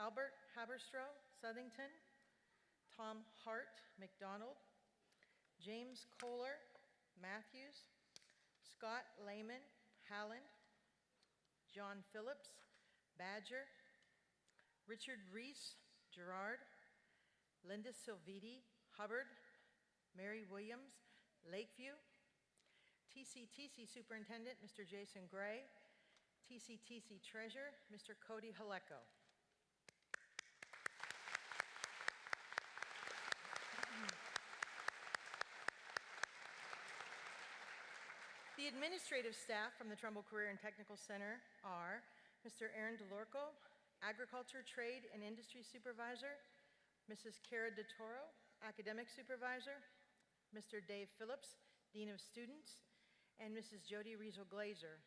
Albert Haberstroh, Southington. Tom Hart, McDonald. James Kohler, Matthews. Scott Lehman, Halland. John Phillips, Badger. Richard Reese, Girard. Linda Silviti, Hubbard. Mary Williams, Lakeview. TCTC Superintendent, Mr. Jason Gray. TCTC Treasurer, Mr. Cody Haleko. The administrative staff from the Trumbull Career and Technical Center are Mr. Aaron DeLorco, Agriculture, Trade, and Industry Supervisor, Mrs. Cara DeToro, Academic Supervisor, Mr. Dave Phillips, Dean of Students, and Mrs. Jody Riesel-Glazer,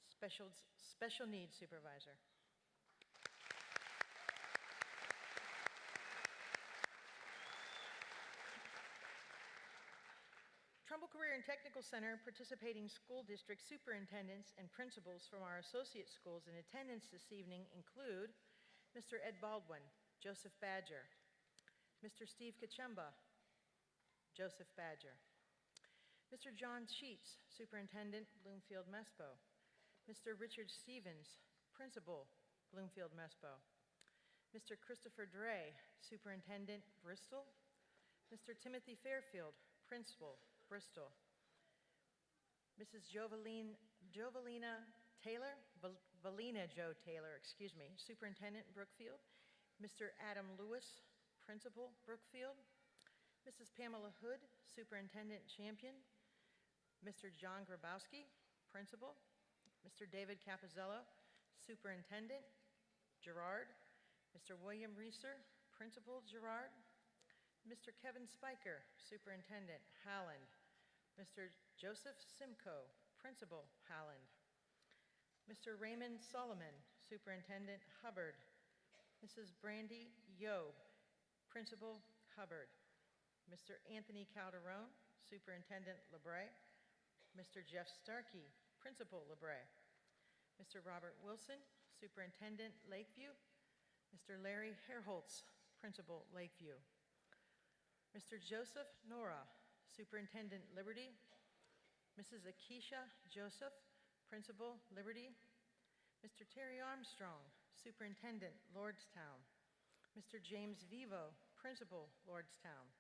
Special Needs Supervisor. Trumbull Career and Technical Center participating school district superintendents and principals from our associate schools in attendance this evening include Mr. Ed Baldwin, Joseph Badger, Mr. Steve Kachemba, Joseph Badger, Mr. John Sheets, Superintendent, Bloomfield-Mespo, Mr. Richard Stevens, Principal, Bloomfield-Mespo, Mr. Christopher Dre, Superintendent, Bristol, Mr. Timothy Fairfield, Principal, Bristol, Mrs. Jovelina Taylor, Valina Jo Taylor, excuse me, Superintendent, Brookfield, Mr. Adam Lewis, Principal, Brookfield, Mrs. Pamela Hood, Superintendent, Champion, Mr. John Grabowski, Principal, Mr. David Capizzello, Superintendent, Girard, Mr. William Reeser, Principal, Girard, Mr. Kevin Spiker, Superintendent, Howland, Mr. Joseph Simcoe, Principal, Howland, Mr. Raymond Solomon, Superintendent, Hubbard, Mrs. Brandy Yob, Principal, Hubbard, Mr. Anthony Calderon, Superintendent, LeBray, Mr. Jeff Starkey, Principal, LeBray, Mr. Robert Wilson, Superintendent, Lakeview, Mr. Larry Herholtz, Principal, Lakeview, Mr. Joseph Nora, Superintendent, Liberty, Mrs. Akeisha Joseph, Principal, Liberty, Mr. Terry Armstrong, Superintendent, Lordstown, Mr. James Vivo, Principal, Lordstown,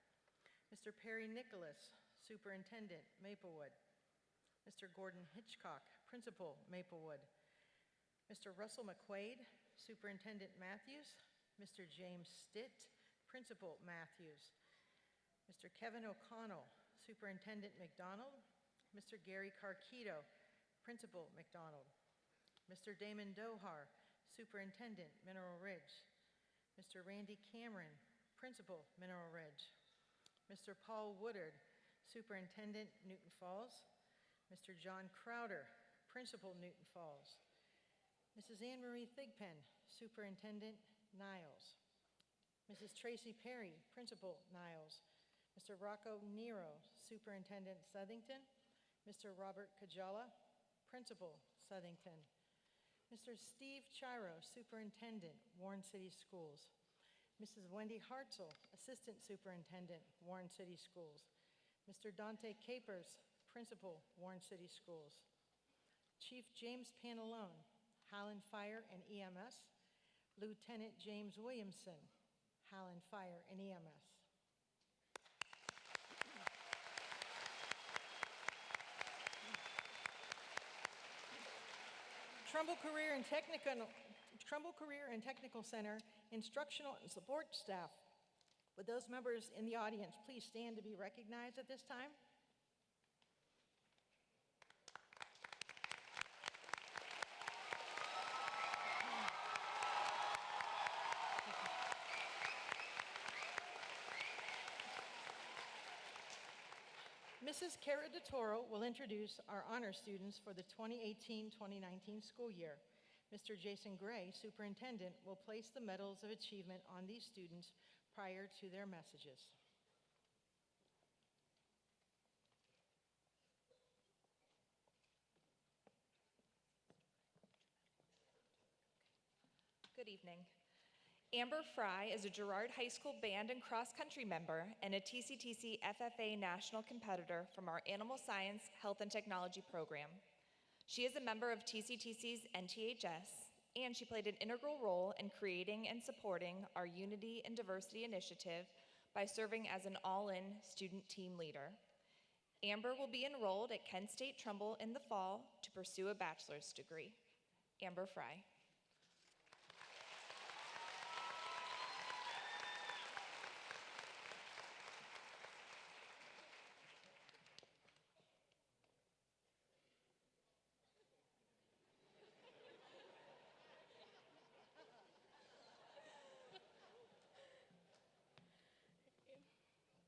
Mr. Perry Nicholas, Superintendent, Maplewood, Mr. Gordon Hitchcock, Principal, Maplewood, Mr. Russell McQuaid, Superintendent, Matthews, Mr. James Stitt, Principal, Matthews, Mr. Kevin O'Connell, Superintendent, McDonald, Mr. Gary Carquito, Principal, McDonald, Mr. Damon Dohar, Superintendent, Mineral Ridge, Mr. Randy Cameron, Principal, Mineral Ridge, Mr. Paul Woodard, Superintendent, Newton Falls, Mr. John Crowder, Principal, Newton Falls, Mrs. Anne Marie Thigpen, Superintendent, Niles, Mrs. Tracy Perry, Principal, Niles, Mr. Rocco Nero, Superintendent, Southington, Mr. Robert Kajala, Principal, Southington, Mr. Steve Chiro, Superintendent, Warren City Schools, Mrs. Wendy Hartzell, Assistant Superintendent, Warren City Schools, Mr. Dante Capers, Principal, Warren City Schools, Chief James Pantalone, Howland Fire and EMS, Lieutenant James Williamson, Howland Fire and EMS. Trumbull Career and Technical Center instructional and support staff. Would those members in the audience please stand to be recognized at this time? Mrs. Cara DeToro will introduce our honor students for the 2018-2019 school year. Mr. Jason Gray, Superintendent, will place the medals of achievement on these students prior to their messages. Good evening. Amber Frey is a Girard High School band and cross-country member and a TCTC FFA national competitor from our Animal Science, Health, and Technology program. She is a member of TCTC's NTHS, and she played an integral role in creating and supporting our Unity and Diversity Initiative by serving as an all-in student team leader. Amber will be enrolled at Kent State Trumbull in the fall to pursue a bachelor's degree. Amber Frey.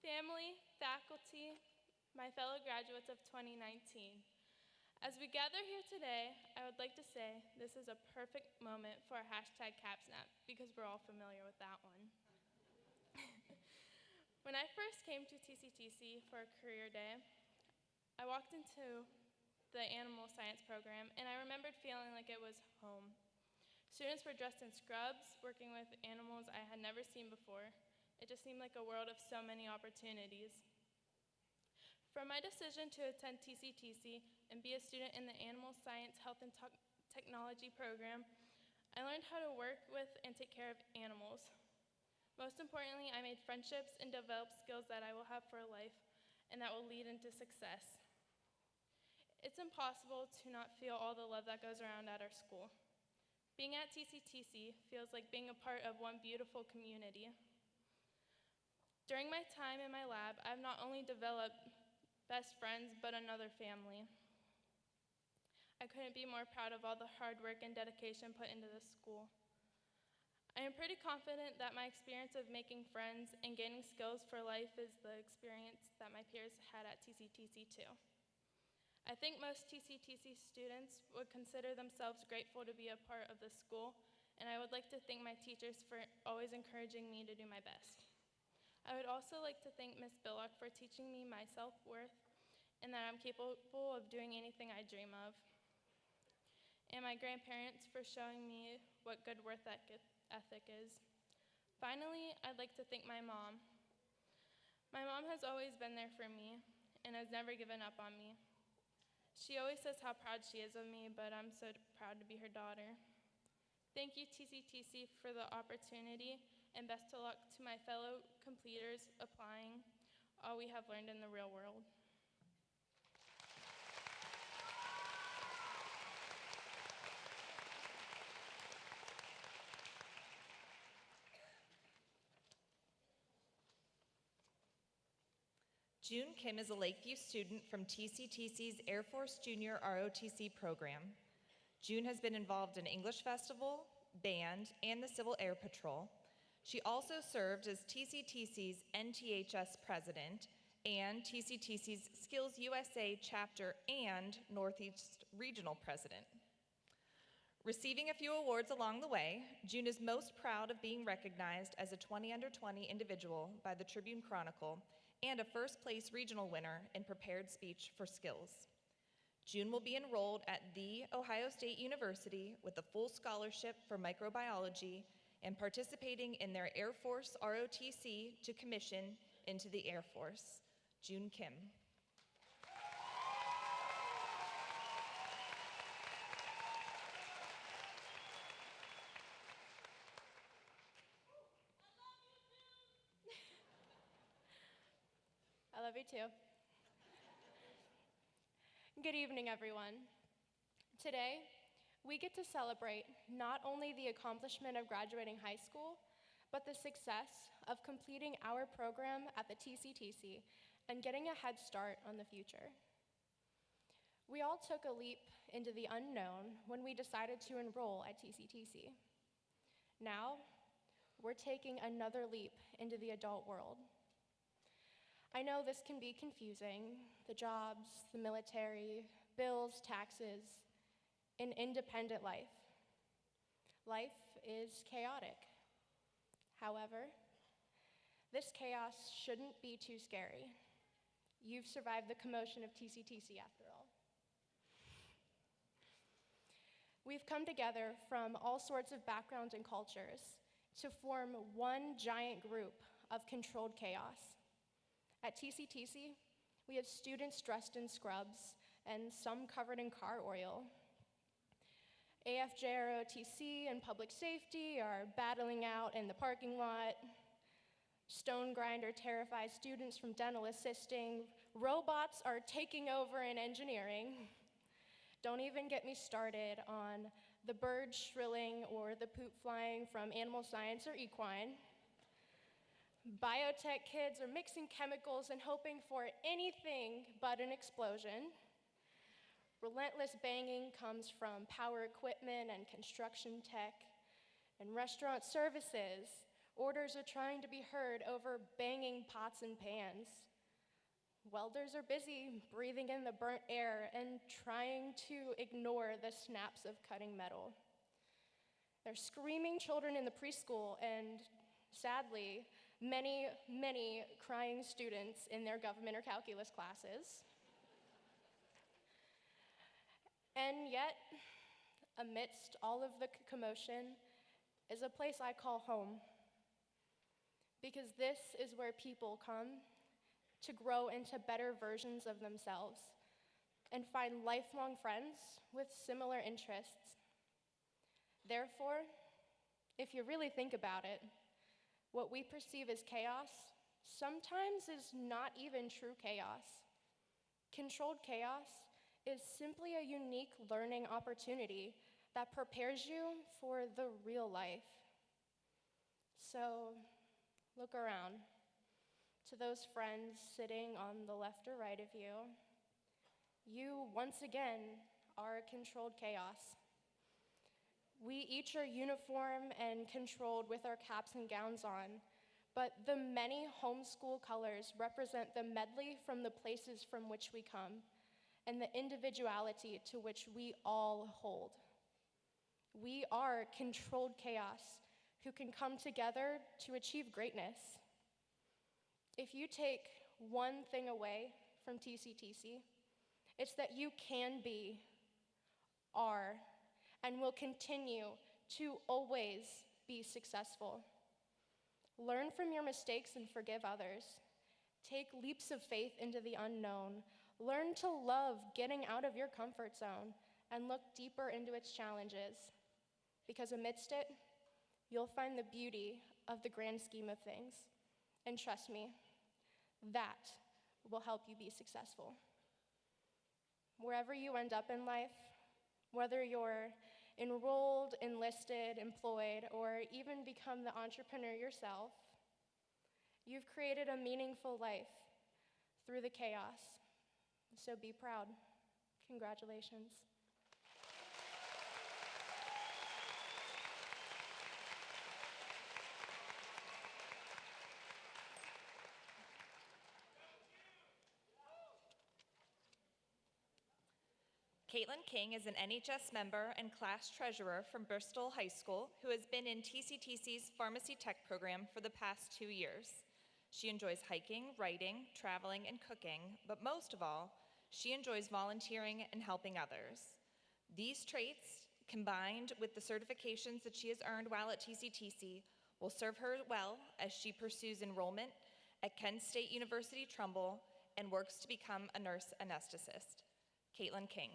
Family, faculty, my fellow graduates of 2019. As we gather here today, I would like to say this is a perfect moment for a #CapSnap because we're all familiar with that one. When I first came to TCTC for a career day, I walked into the animal science program and I remembered feeling like it was home. Students were dressed in scrubs, working with animals I had never seen before. It just seemed like a world of so many opportunities. From my decision to attend TCTC and be a student in the Animal Science, Health, and Technology program, I learned how to work with and take care of animals. Most importantly, I made friendships and developed skills that I will have for life and that will lead into success. It's impossible to not feel all the love that goes around at our school. Being at TCTC feels like being a part of one beautiful community. During my time in my lab, I've not only developed best friends, but another family. I couldn't be more proud of all the hard work and dedication put into this school. I am pretty confident that my experience of making friends and gaining skills for life is the experience that my peers had at TCTC too. I think most TCTC students would consider themselves grateful to be a part of this school, and I would like to thank my teachers for always encouraging me to do my best. I would also like to thank Ms. Billock for teaching me my self-worth and that I'm capable of doing anything I dream of. And my grandparents for showing me what good work ethic is. Finally, I'd like to thank my mom. My mom has always been there for me and has never given up on me. She always says how proud she is of me, but I'm so proud to be her daughter. Thank you, TCTC, for the opportunity, and best of luck to my fellow completers applying all we have learned in the real world. June Kim is a Lakeview student from TCTC's Air Force Junior ROTC program. June has been involved in English Festival, band, and the Civil Air Patrol. She also served as TCTC's NTHS president and TCTC's Skills USA chapter and Northeast regional president. Receiving a few awards along the way, June is most proud of being recognized as a 20 under 20 individual by the Tribune Chronicle and a first place regional winner in prepared speech for skills. June will be enrolled at The Ohio State University with a full scholarship for microbiology and participating in their Air Force ROTC to commission into the Air Force. June Kim. I love you too. Good evening, everyone. Today, we get to celebrate not only the accomplishment of graduating high school, but the success of completing our program at the TCTC and getting a head start on the future. We all took a leap into the unknown when we decided to enroll at TCTC. Now, we're taking another leap into the adult world. I know this can be confusing, the jobs, the military, bills, taxes, an independent life. Life is chaotic. However, this chaos shouldn't be too scary. You've survived the commotion of TCTC after all. We've come together from all sorts of backgrounds and cultures, to form one giant group of controlled chaos. At TCTC, we have students dressed in scrubs and some covered in car oil. AFJ ROTC and public safety are battling out in the parking lot. Stone grinder terrifies students from dental assisting. Robots are taking over in engineering. Don't even get me started on the bird shrilling or the poop flying from animal science or equine. Biotech kids are mixing chemicals and hoping for anything but an explosion. Relentless banging comes from power equipment and construction tech. And restaurant services, orders are trying to be heard over banging pots and pans. Welders are busy breathing in the burnt air and trying to ignore the snaps of cutting metal. There's screaming children in the preschool and, sadly, many, many crying students in their government or calculus classes. And yet, amidst all of the commotion, is a place I call home. Because this is where people come to grow into better versions of themselves and find lifelong friends with similar interests. Therefore, if you really think about it, what we perceive as chaos sometimes is not even true chaos. Controlled chaos is simply a unique learning opportunity that prepares you for the real life. So, look around. To those friends sitting on the left or right of you, you once again are controlled chaos. We each are uniform and controlled with our caps and gowns on, but the many homeschool colors represent the medley from the places from which we come and the individuality to which we all hold. We are controlled chaos who can come together to achieve greatness. If you take one thing away from TCTC, it's that you can be, are, and will continue to always be successful. Learn from your mistakes and forgive others. Take leaps of faith into the unknown. Learn to love getting out of your comfort zone and look deeper into its challenges. Because amidst it, you'll find the beauty of the grand scheme of things. And trust me, that will help you be successful. Wherever you end up in life, whether you're enrolled, enlisted, employed, or even become the entrepreneur yourself, you've created a meaningful life through the chaos. So be proud. Congratulations. Katelyn King is an NHS member and class treasurer from Bristol High School who has been in TCTC's Pharmacy Tech program for the past 2 years. She enjoys hiking, writing, traveling, and cooking, but most of all, she enjoys volunteering and helping others. These traits, combined with the certifications that she has earned while at TCTC, will serve her well as she pursues enrollment at Kent State University Trumbull and works to become a nurse anesthetist. Katelyn King.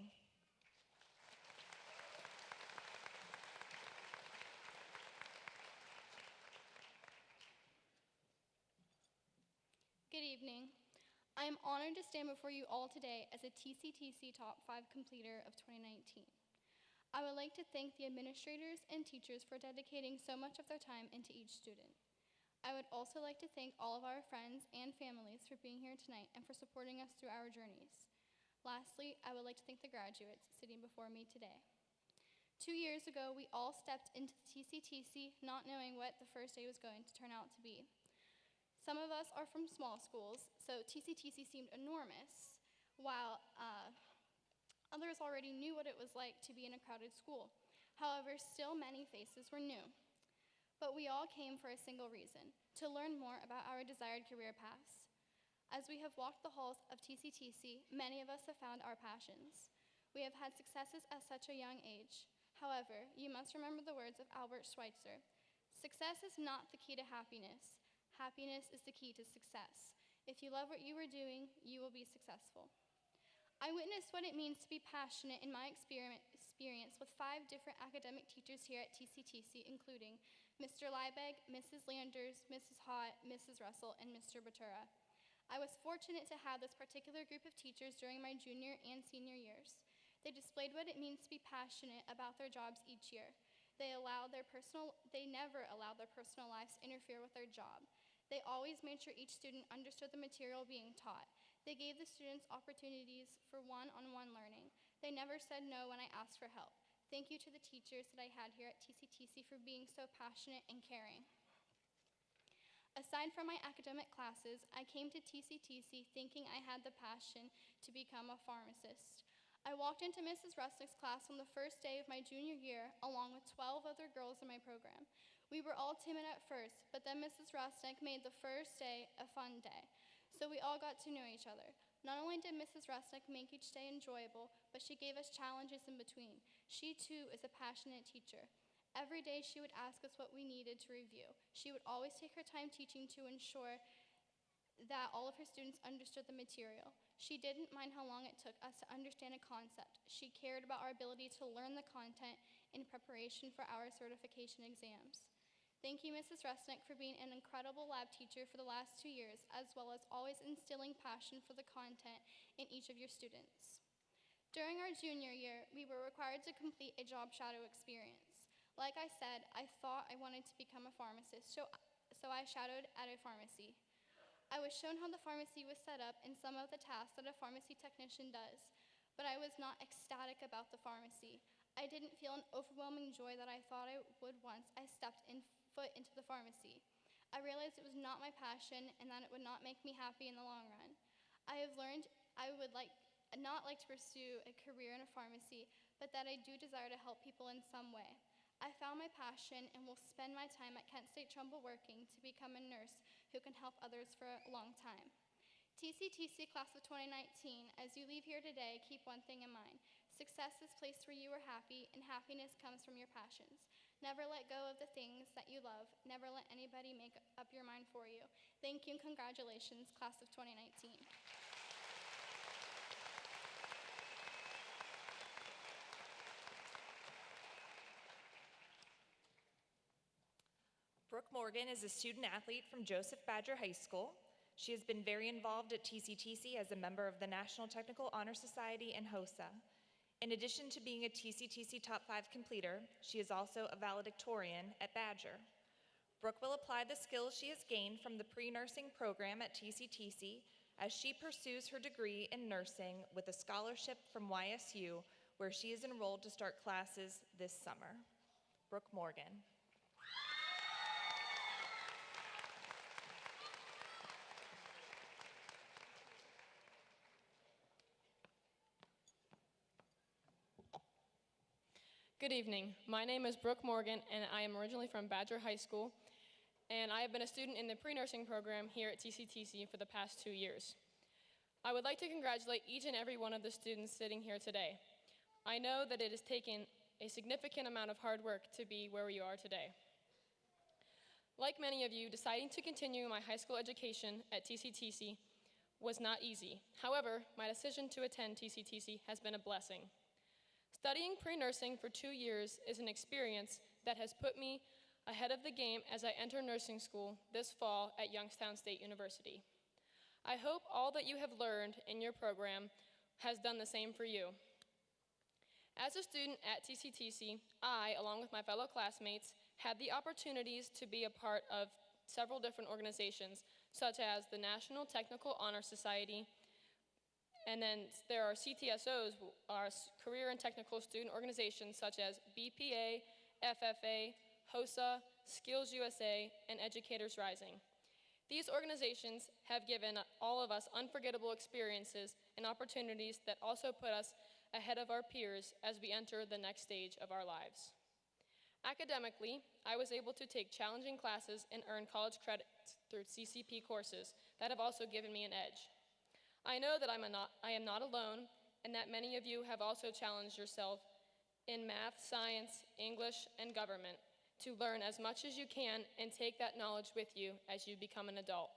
Good evening. I am honored to stand before you all today as a TCTC Top 5 completer of 2019. I would like to thank the administrators and teachers for dedicating so much of their time into each student. I would also like to thank all of our friends and families for being here tonight and for supporting us through our journeys. Lastly, I would like to thank the graduates sitting before me today. 2 years ago, we all stepped into TCTC not knowing what the first day was going to turn out to be. Some of us are from small schools, so TCTC seemed enormous, while others already knew what it was like to be in a crowded school. However, still many faces were new. But we all came for a single reason, to learn more about our desired career paths. As we have walked the halls of TCTC, many of us have found our passions. We have had successes at such a young age. However, you must remember the words of Albert Schweitzer. Success is not the key to happiness. Happiness is the key to success. If you love what you are doing, you will be successful. I witnessed what it means to be passionate in my experience with 5 different academic teachers here at TCTC, including Mr. Liebeg, Mrs. Landers, Mrs. Hott, Mrs. Russell, and Mr. Batura. I was fortunate to have this particular group of teachers during my junior and senior years. They displayed what it means to be passionate about their jobs each year. They never allowed their personal lives to interfere with their job. They always made sure each student understood the material being taught. They gave the students opportunities for one-on-one learning. They never said no when I asked for help. Thank you to the teachers that I had here at TCTC for being so passionate and caring. Aside from my academic classes, I came to TCTC thinking I had the passion to become a pharmacist. I walked into Mrs. Rusnick's class on the first day of my junior year, along with 12 other girls in my program. We were all timid at first, but then Mrs. Rusnick made the first day a fun day. So we all got to know each other. Not only did Mrs. Rusnick make each day enjoyable, but she gave us challenges in between. She too is a passionate teacher. Every day she would ask us what we needed to review. She would always take her time teaching to ensure that all of her students understood the material. She didn't mind how long it took us to understand a concept. She cared about our ability to learn the content in preparation for our certification exams. Thank you, Mrs. Rusnick, for being an incredible lab teacher for the last 2 years, as well as always instilling passion for the content in each of your students. During our junior year, we were required to complete a job shadow experience. Like I said, I thought I wanted to become a pharmacist, so I shadowed at a pharmacy. I was shown how the pharmacy was set up and some of the tasks that a pharmacy technician does, but I was not ecstatic about the pharmacy. I didn't feel an overwhelming joy that I thought I would once I stepped foot into the pharmacy. I realized it was not my passion and that it would not make me happy in the long run. I have learned I would not like to pursue a career in a pharmacy, but that I do desire to help people in some way. I found my passion and will spend my time at Kent State Trumbull working to become a nurse who can help others for a long time. TCTC Class of 2019, as you leave here today, keep one thing in mind. Success is placed where you are happy, and happiness comes from your passions. Never let go of the things that you love. Never let anybody make up your mind for you. Thank you and congratulations, Class of 2019. Brooke Morgan is a student athlete from Joseph Badger High School. She has been very involved at TCTC as a member of the National Technical Honor Society and HOSA. In addition to being a TCTC Top 5 completer, she is also a valedictorian at Badger. Brooke will apply the skills she has gained from the pre-nursing program at TCTC as she pursues her degree in nursing with a scholarship from YSU, where she is enrolled to start classes this summer. Brooke Morgan. Good evening. My name is Brooke Morgan, and I am originally from Badger High School, and I have been a student in the pre-nursing program here at TCTC for the past 2 years. I would like to congratulate each and every one of the students sitting here today. I know that it has taken a significant amount of hard work to be where you are today. Like many of you, deciding to continue my high school education at TCTC was not easy. However, my decision to attend TCTC has been a blessing. Studying pre-nursing for 2 years is an experience that has put me ahead of the game as I enter nursing school this fall at Youngstown State University. I hope all that you have learned in your program has done the same for you. As a student at TCTC, I, along with my fellow classmates, had the opportunities to be a part of several different organizations, such as the National Technical Honor Society, and then there are CTSOs, our career and technical student organizations such as BPA, FFA, HOSA, Skills USA, and Educators Rising. These organizations have given all of us unforgettable experiences and opportunities that also put us ahead of our peers as we enter the next stage of our lives. Academically, I was able to take challenging classes and earn college credits through CCP courses that have also given me an edge. I know that I am not alone, and that many of you have also challenged yourself in math, science, English, and government. to learn as much as you can and take that knowledge with you as you become an adult.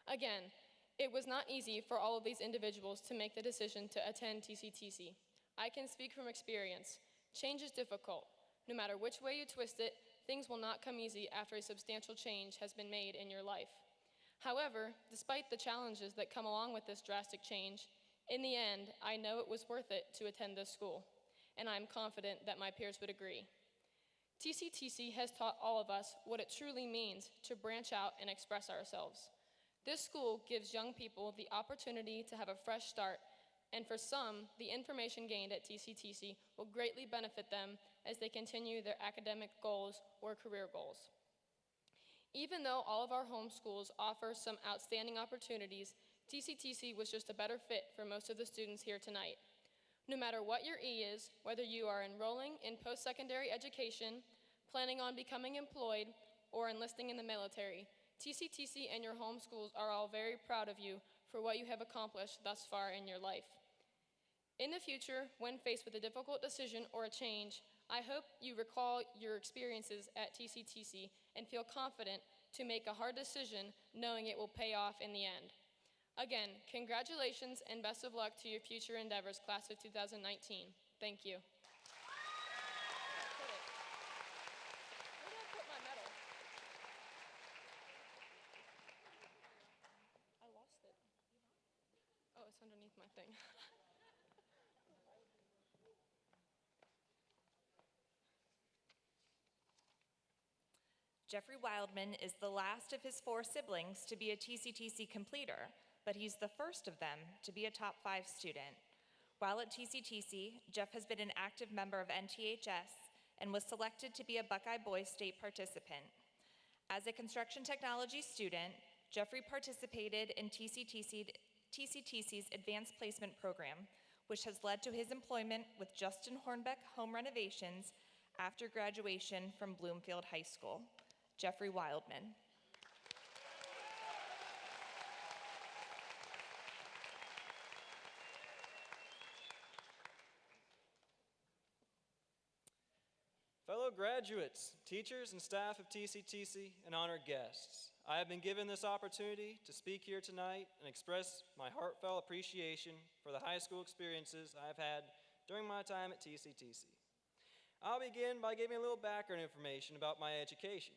Again, it was not easy for all of these individuals to make the decision to attend TCTC. I can speak from experience. Change is difficult. No matter which way you twist it, things will not come easy after a substantial change has been made in your life. However, despite the challenges that come along with this drastic change, in the end, I know it was worth it to attend this school, and I'm confident that my peers would agree. TCTC has taught all of us what it truly means to branch out and express ourselves. This school gives young people the opportunity to have a fresh start, and for some, the information gained at TCTC will greatly benefit them as they continue their academic goals or career goals. Even though all of our home schools offer some outstanding opportunities, TCTC was just a better fit for most of the students here tonight. No matter what your E is, whether you are enrolling in post-secondary education, planning on becoming employed, or enlisting in the military, TCTC and your home schools are all very proud of you for what you have accomplished thus far in your life. In the future, when faced with a difficult decision or a change, I hope you recall your experiences at TCTC and feel confident to make a hard decision knowing it will pay off in the end. Again, congratulations and best of luck to your future endeavors, class of 2019. Thank you. Where did I put my medal? I lost it. Oh, it's underneath my thing. Jeffery Wildmen is the last of his 4 siblings to be a TCTC completer, but he's the first of them to be a top 5 student. While at TCTC, Jeff has been an active member of NTHS and was selected to be a Buckeye Boys State participant. As a construction technology student, Jeffrey participated in TCTC's Advanced Placement Program, which has led to his employment with Justin Hornbeck Home Renovations after graduation from Bloomfield High School. Jeffery Wildmen. Fellow graduates, teachers, and staff of TCTC, and honored guests, I have been given this opportunity to speak here tonight and express my heartfelt appreciation for the high school experiences I have had during my time at TCTC. I'll begin by giving a little background information about my education.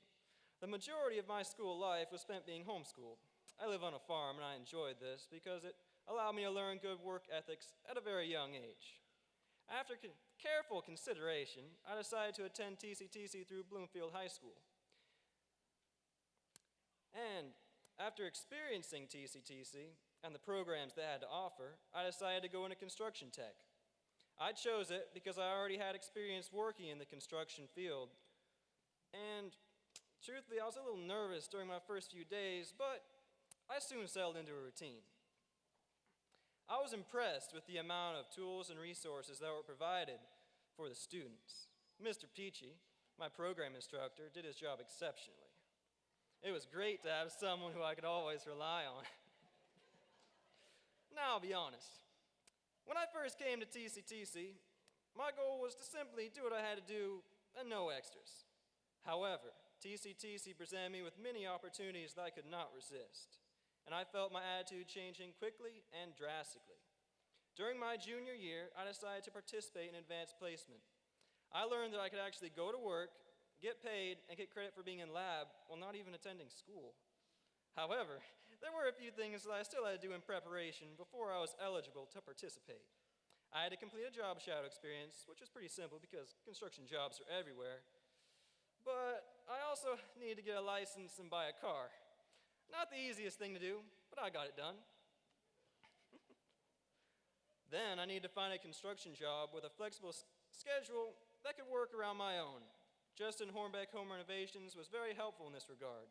The majority of my school life was spent being homeschooled. I live on a farm and I enjoyed this because it allowed me to learn good work ethics at a very young age. After careful consideration, I decided to attend TCTC through Bloomfield High School. And after experiencing TCTC and the programs they had to offer, I decided to go into construction tech. I chose it because I already had experience working in the construction field. And truthfully, I was a little nervous during my first few days, but I soon settled into a routine. I was impressed with the amount of tools and resources that were provided for the students. Mr. Peachy, my program instructor, did his job exceptionally. It was great to have someone who I could always rely on. Now, I'll be honest. When I first came to TCTC, my goal was to simply do what I had to do and no extras. However, TCTC presented me with many opportunities that I could not resist, and I felt my attitude changing quickly and drastically. During my junior year, I decided to participate in advanced placement. I learned that I could actually go to work, get paid, and get credit for being in lab while not even attending school. However, there were a few things that I still had to do in preparation before I was eligible to participate. I had to complete a job shadow experience, which was pretty simple because construction jobs are everywhere. But I also needed to get a license and buy a car. Not the easiest thing to do, but I got it done. Then I needed to find a construction job with a flexible schedule that could work around my own. Justin Hornbeck Home Renovations was very helpful in this regard.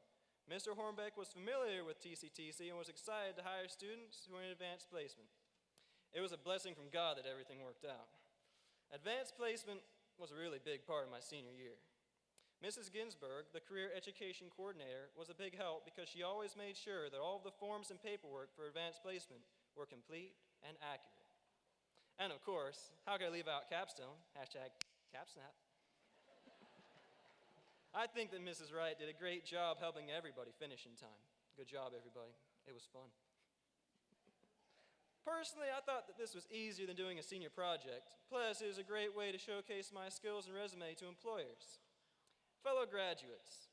Mr. Hornbeck was familiar with TCTC and was excited to hire students who were in advanced placement. It was a blessing from God that everything worked out. Advanced placement was a really big part of my senior year. Mrs. Ginsburg, the career education coordinator, was a big help because she always made sure that all of the forms and paperwork for advanced placement were complete and accurate. And of course, how could I leave out capstone? #CapSnap. I think that Mrs. Wright did a great job helping everybody finish in time. Good job, everybody. It was fun. Personally, I thought that this was easier than doing a senior project. Plus, it was a great way to showcase my skills and resume to employers. Fellow graduates,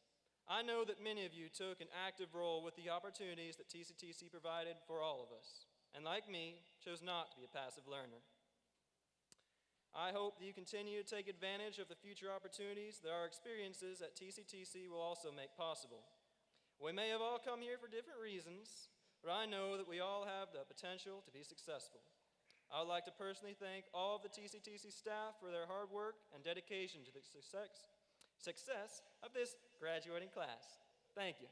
I know that many of you took an active role with the opportunities that TCTC provided for all of us, and like me, chose not to be a passive learner. I hope that you continue to take advantage of the future opportunities that our experiences at TCTC will also make possible. We may have all come here for different reasons, but I know that we all have the potential to be successful. I would like to personally thank all of the TCTC staff for their hard work and dedication to the success of this graduating class. Thank you.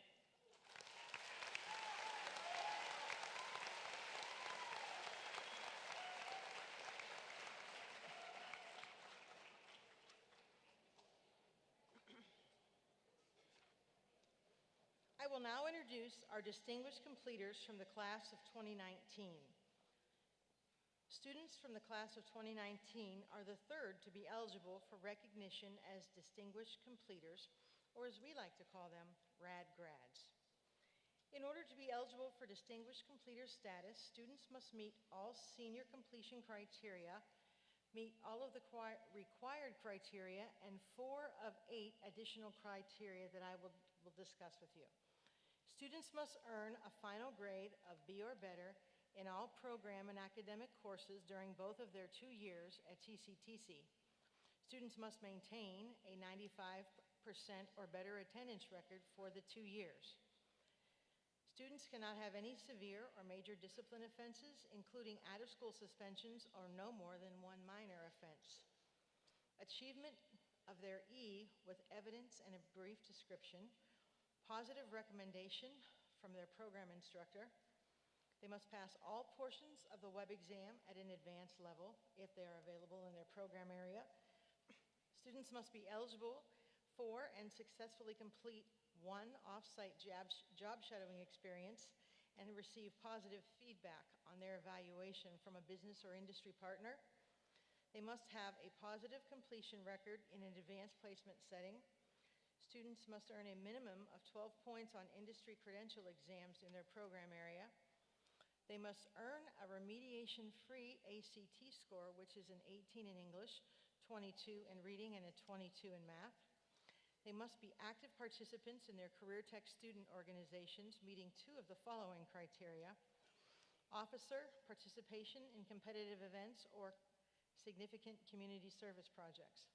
I will now introduce our distinguished completers from the class of 2019. Students from the class of 2019 are the third to be eligible for recognition as distinguished completers, or as we like to call them, RAD grads. In order to be eligible for distinguished completer status, students must meet all senior completion criteria, meet all of the required criteria, and 4 of 8 additional criteria that I will discuss with you. Students must earn a final grade of B or better in all program and academic courses during both of their 2 years at TCTC. Students must maintain a 95% or better attendance record for the 2 years. Students cannot have any severe or major discipline offenses, including out-of-school suspensions or no more than 1 minor offense. Achievement of their E with evidence and a brief description. Positive recommendation from their program instructor. They must pass all portions of the web exam at an advanced level if they are available in their program area. Students must be eligible for and successfully complete 1 off-site job shadowing experience and receive positive feedback on their evaluation from a business or industry partner. They must have a positive completion record in an advanced placement setting. Students must earn a minimum of 12 points on industry credential exams in their program area. They must earn a remediation-free ACT score, which is an 18 in English, 22 in reading, and a 22 in math. They must be active participants in their career tech student organizations, meeting 2 of the following criteria: officer participation in competitive events or significant community service projects.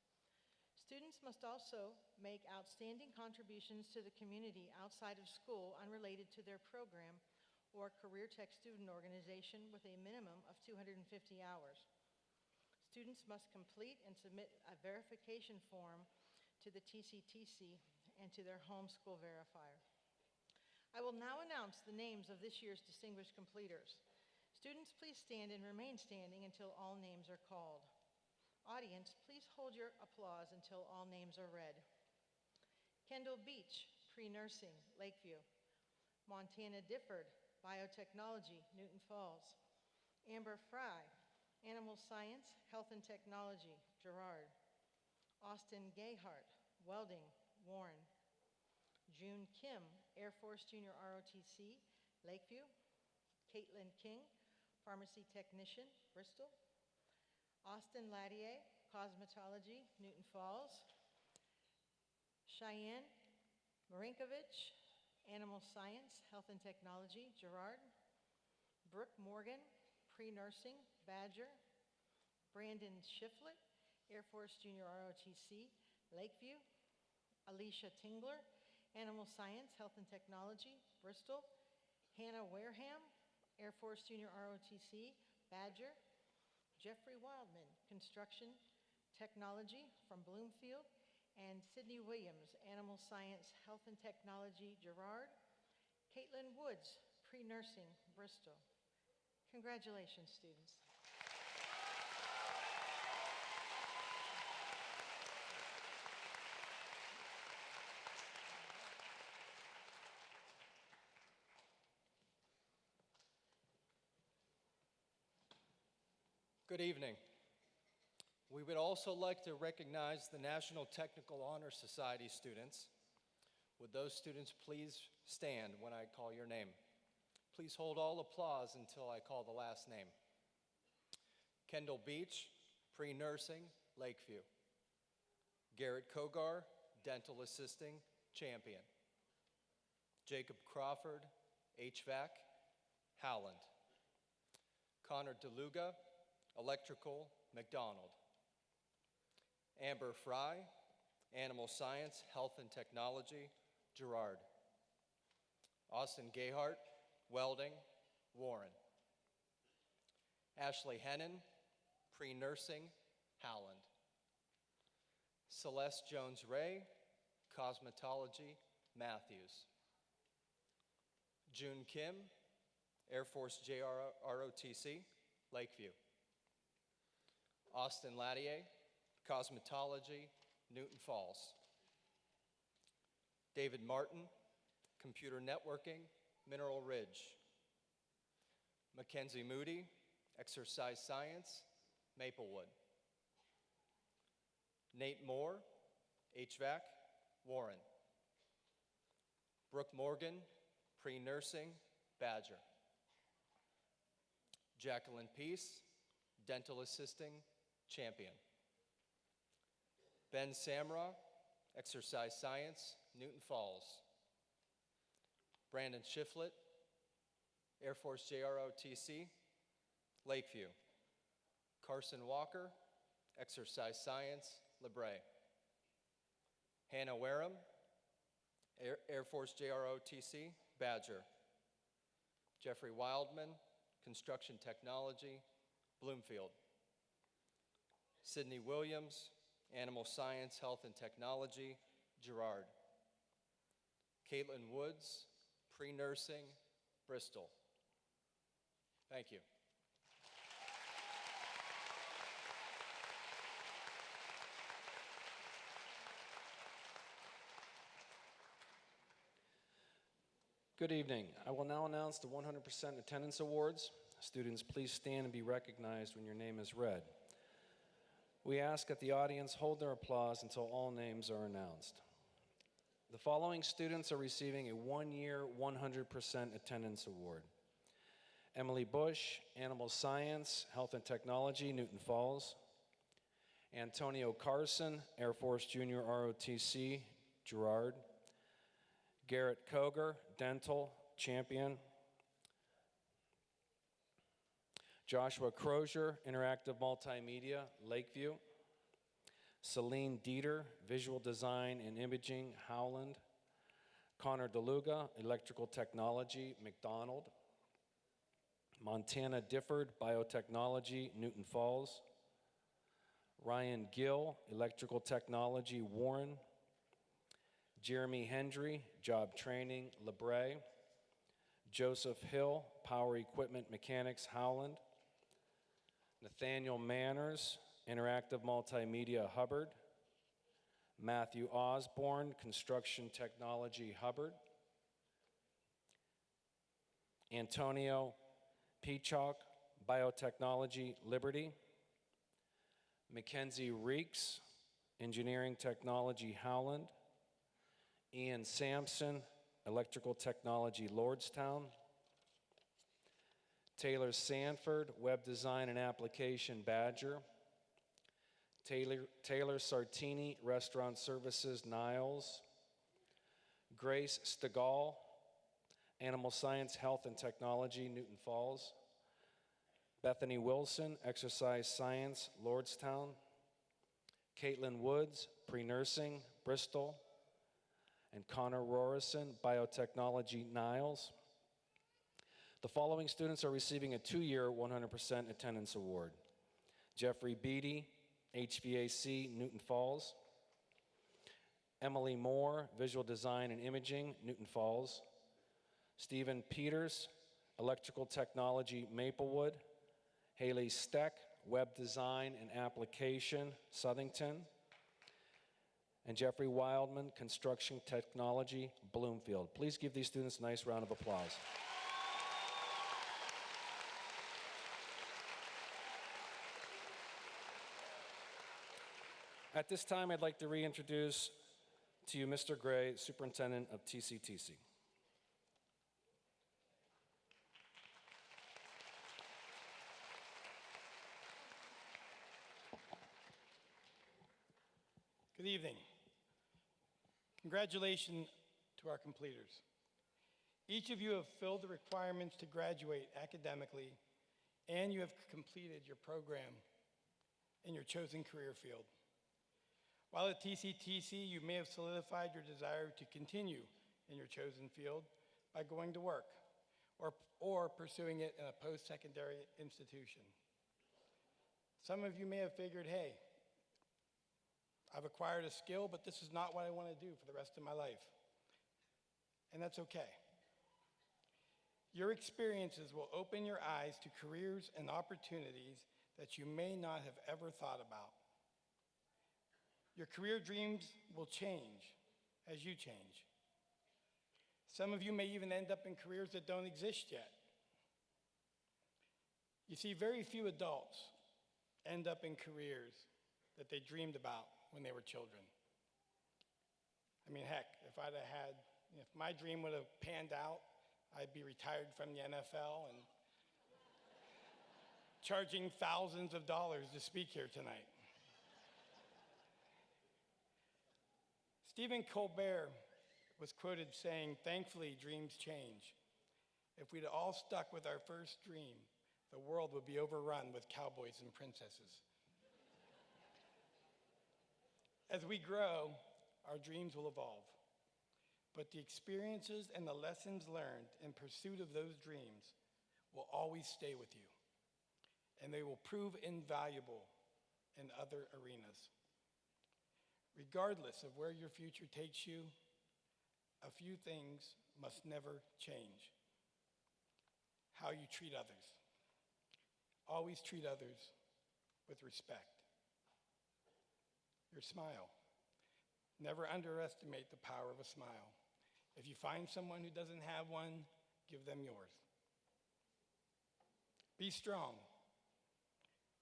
Students must also make outstanding contributions to the community outside of school unrelated to their program or career tech student organization with a minimum of 250 hours. Students must complete and submit a verification form to the TCTC and to their home school verifier. I will now announce the names of this year's distinguished completers. Students, please stand and remain standing until all names are called. Audience, please hold your applause until all names are read. Kendall Beach, pre-nursing, Lakeview. Montana Difford, biotechnology, Newton Falls. Amber Frey, animal science, health and technology, Girard. Austin Gayhart, welding, Warren. June Kim, Air Force Junior ROTC, Lakeview. Katelyn King, pharmacy technician, Bristol. Austin Lattier, cosmetology, Newton Falls. Cheyenne Marinkovich, animal science, health and technology, Girard. Brooke Morgan, pre-nursing, Badger. Brandon Shiflett, Air Force Junior ROTC, Lakeview. Alicia Tingler, animal science, health and technology, Bristol. Hannah Wareham, Air Force Junior ROTC, Badger. Jeffery Wildmen, construction technology from Bloomfield. And Sydney Williams, animal science, health and technology, Girard. Caitlin Woods, pre-nursing, Bristol. Congratulations, students. Good evening. We would also like to recognize the National Technical Honor Society students. Would those students please stand when I call your name? Please hold all applause until I call the last name. Kendall Beach, pre-nursing, Lakeview. Garrett Kogar, dental assisting, Champion. Jacob Crawford, HVAC, Howland. Connor DeLuga, electrical, McDonald. Amber Frey, animal science, health and technology, Girard. Austin Gayhart, welding, Warren. Ashley Hennon, pre-nursing, Howland. Celeste Jones-Ray, cosmetology, Matthews. June Kim, Air Force JROTC, Lakeview. Austin Lattier, cosmetology, Newton Falls. David Martin, computer networking, Mineral Ridge. Mackenzie Moody, exercise science, Maplewood. Nate Moore, HVAC, Warren. Brooke Morgan, pre-nursing, Badger. Jacqueline Peace, dental assisting, Champion. Ben Samra, exercise science, Newton Falls. Brandon Shiflett, Air Force JROTC, Lakeview. Carson Walker, exercise science, LeBray. Hannah Wareham, Air Force JROTC, Badger. Jeffery Wildmen, construction technology, Bloomfield. Sydney Williams, animal science, health and technology, Girard. Caitlin Woods, pre-nursing, Bristol. Thank you. Good evening. I will now announce the 100% attendance awards. Students, please stand and be recognized when your name is read. We ask that the audience hold their applause until all names are announced. The following students are receiving a one-year, 100% attendance award. Emily Bush, Animal Science, Health and Technology, Newton Falls. Antonio Carson, Air Force Junior ROTC, Girard. Garrett Koger, Dental, Champion. Joshua Crozier, Interactive Multimedia, Lakeview. Celine Dieter, Visual Design and Imaging, Howland. Connor DeLuga, Electrical Technology, McDonald. Montana Difford, Biotechnology, Newton Falls. Ryan Gill, Electrical Technology, Warren. Jeremy Hendry, Job Training, LeBray. Joseph Hill, Power Equipment Mechanics, Howland. Nathaniel Manners, Interactive Multimedia, Hubbard. Matthew Osborne, Construction Technology, Hubbard. Antonio Peacock, Biotechnology, Liberty. Mackenzie Reeks, Engineering Technology, Howland. Ian Sampson, Electrical Technology, Lordstown. Taylor Sanford, Web Design and Application, Badger. Taylor Sartini, Restaurant Services, Niles. Grace Stegall, Animal Science, Health and Technology, Newton Falls. Bethany Wilson, Exercise Science, Lordstown. Caitlin Woods, Pre-Nursing, Bristol. And Connor Rorison, Biotechnology, Niles. The following students are receiving a 2-year 100% attendance award. Jeffrey Beatty, HVAC, Newton Falls. Emily Moore, Visual Design and Imaging, Newton Falls. Stephen Peters, Electrical Technology, Maplewood. Haley Steck, Web Design and Application, Southington. And Jeffrey Wildman, Construction Technology, Bloomfield. Please give these students a nice round of applause. At this time, I'd like to reintroduce to you Mr. Gray, Superintendent of TCTC. Good evening. Congratulations to our completers. Each of you have filled the requirements to graduate academically, and you have completed your program in your chosen career field. While at TCTC, you may have solidified your desire to continue in your chosen field by going to work or pursuing it in a post-secondary institution. Some of you may have figured, hey, I've acquired a skill, but this is not what I want to do for the rest of my life. And that's okay. Your experiences will open your eyes to careers and opportunities that you may not have ever thought about. Your career dreams will change as you change. Some of you may even end up in careers that don't exist yet. You see, very few adults end up in careers that they dreamed about when they were children. I mean, heck, if my dream would have panned out, I'd be retired from the NFL and charging thousands of dollars to speak here tonight. Stephen Colbert was quoted saying, "Thankfully, dreams change. If we'd all stuck with our first dream, the world would be overrun with cowboys and princesses." As we grow, our dreams will evolve. But the experiences and the lessons learned in pursuit of those dreams will always stay with you, and they will prove invaluable in other arenas. Regardless of where your future takes you, a few things must never change. How you treat others. Always treat others with respect. Your smile. Never underestimate the power of a smile. If you find someone who doesn't have one, give them yours. Be strong.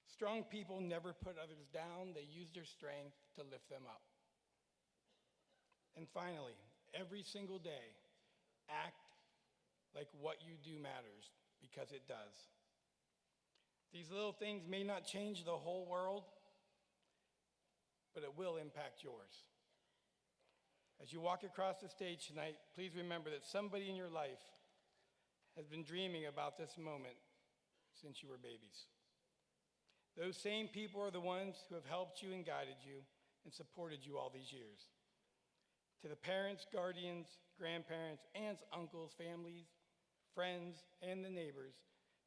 Strong people never put others down. They use their strength to lift them up. And finally, every single day, act like what you do matters, because it does. These little things may not change the whole world, but it will impact yours. As you walk across the stage tonight, please remember that somebody in your life has been dreaming about this moment since you were babies. Those same people are the ones who have helped you and guided you and supported you all these years. To the parents, guardians, grandparents, aunts, uncles, families, friends, and the neighbors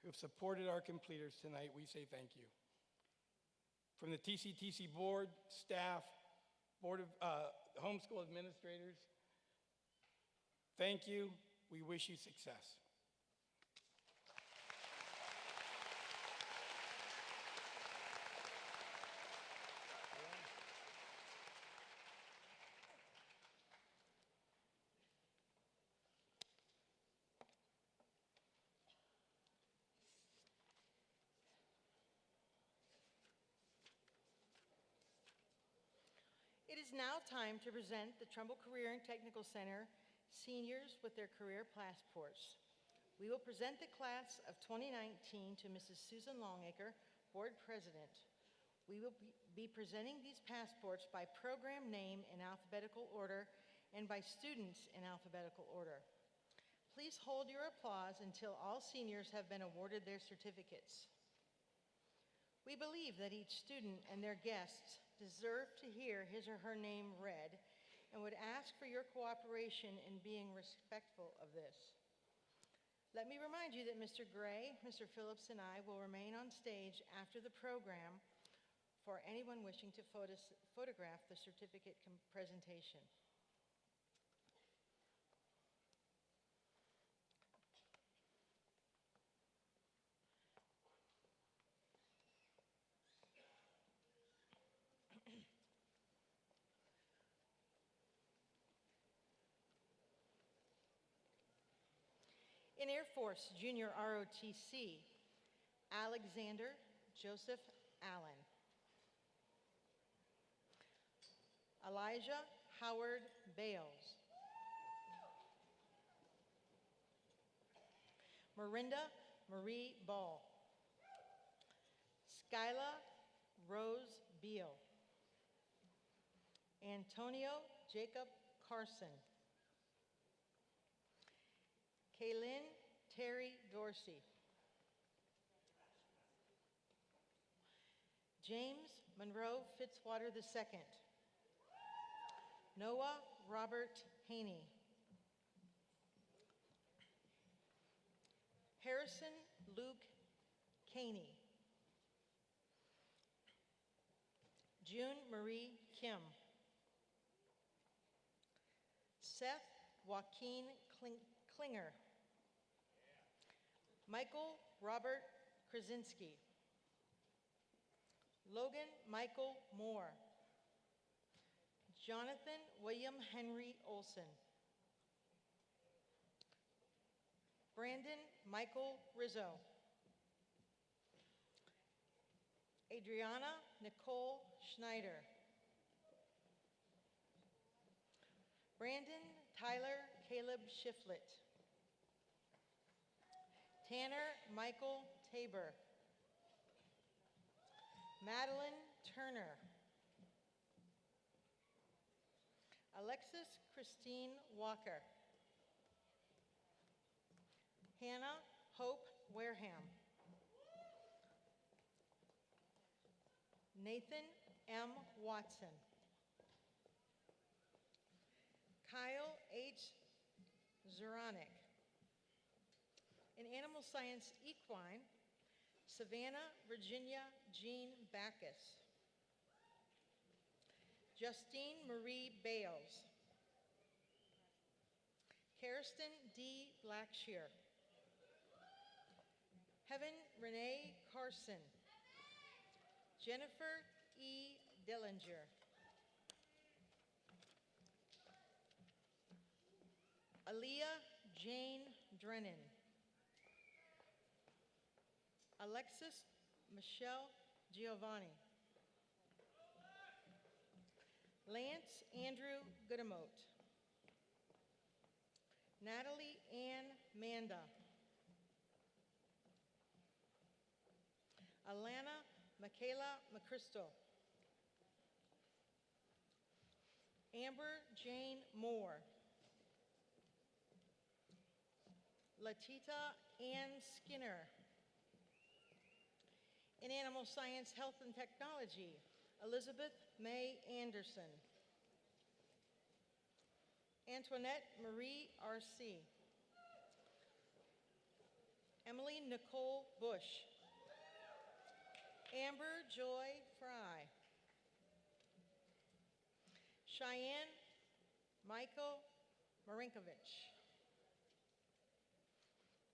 who have supported our completers tonight, we say thank you. From the TCTC board, staff, board of homeschool administrators, thank you. We wish you success. It is now time to present the Trumbull Career and Technical Center seniors with their career passports. We will present the class of 2019 to Mrs. Susan Longacre, Board President. We will be presenting these passports by program name in alphabetical order and by students in alphabetical order. Please hold your applause until all seniors have been awarded their certificates. We believe that each student and their guests deserve to hear his or her name read and would ask for your cooperation in being respectful of this. Let me remind you that Mr. Gray, Mr. Phillips, and I will remain on stage after the program for anyone wishing to photograph the certificate presentation. In Air Force Junior ROTC, Alexander Joseph Allen. Elijah Howard Bales. Marinda Marie Ball. Skyla Rose Beal. Antonio Jacob Carson. Kaylin Terry Dorsey. James Monroe Fitzwater II. Noah Robert Haney. Harrison Luke Caney. June Marie Kim. Seth Joaquin Klinger. Michael Robert Krasinski. Logan Michael Moore. Jonathan William Henry Olson. Brandon Michael Rizzo. Adriana Nicole Schneider. Brandon Tyler Caleb Shiflett. Tanner Michael Tabor. Madeline Turner. Alexis Christine Walker. Hannah Hope Wareham. Nathan M. Watson. Kyle H. Zuranek. In Animal Science Equine, Savannah Virginia Jean Backus. Justine Marie Bales. Kirsten D. Blackshear. Heaven Renee Carson. Jennifer E. Dillinger. Aaliyah Jane Drennan. Alexis Michelle Giovanni. Lance Andrew Goodamote. Natalie Ann Manda. Alana Michaela McChrystal. Amber Jane Moore. Latita Ann Skinner. In Animal Science, Health, and Technology, Elizabeth May Anderson. Antoinette Marie R.C. Emily Nicole Bush. Amber Joy Fry. Cheyenne Michael Marinkovich.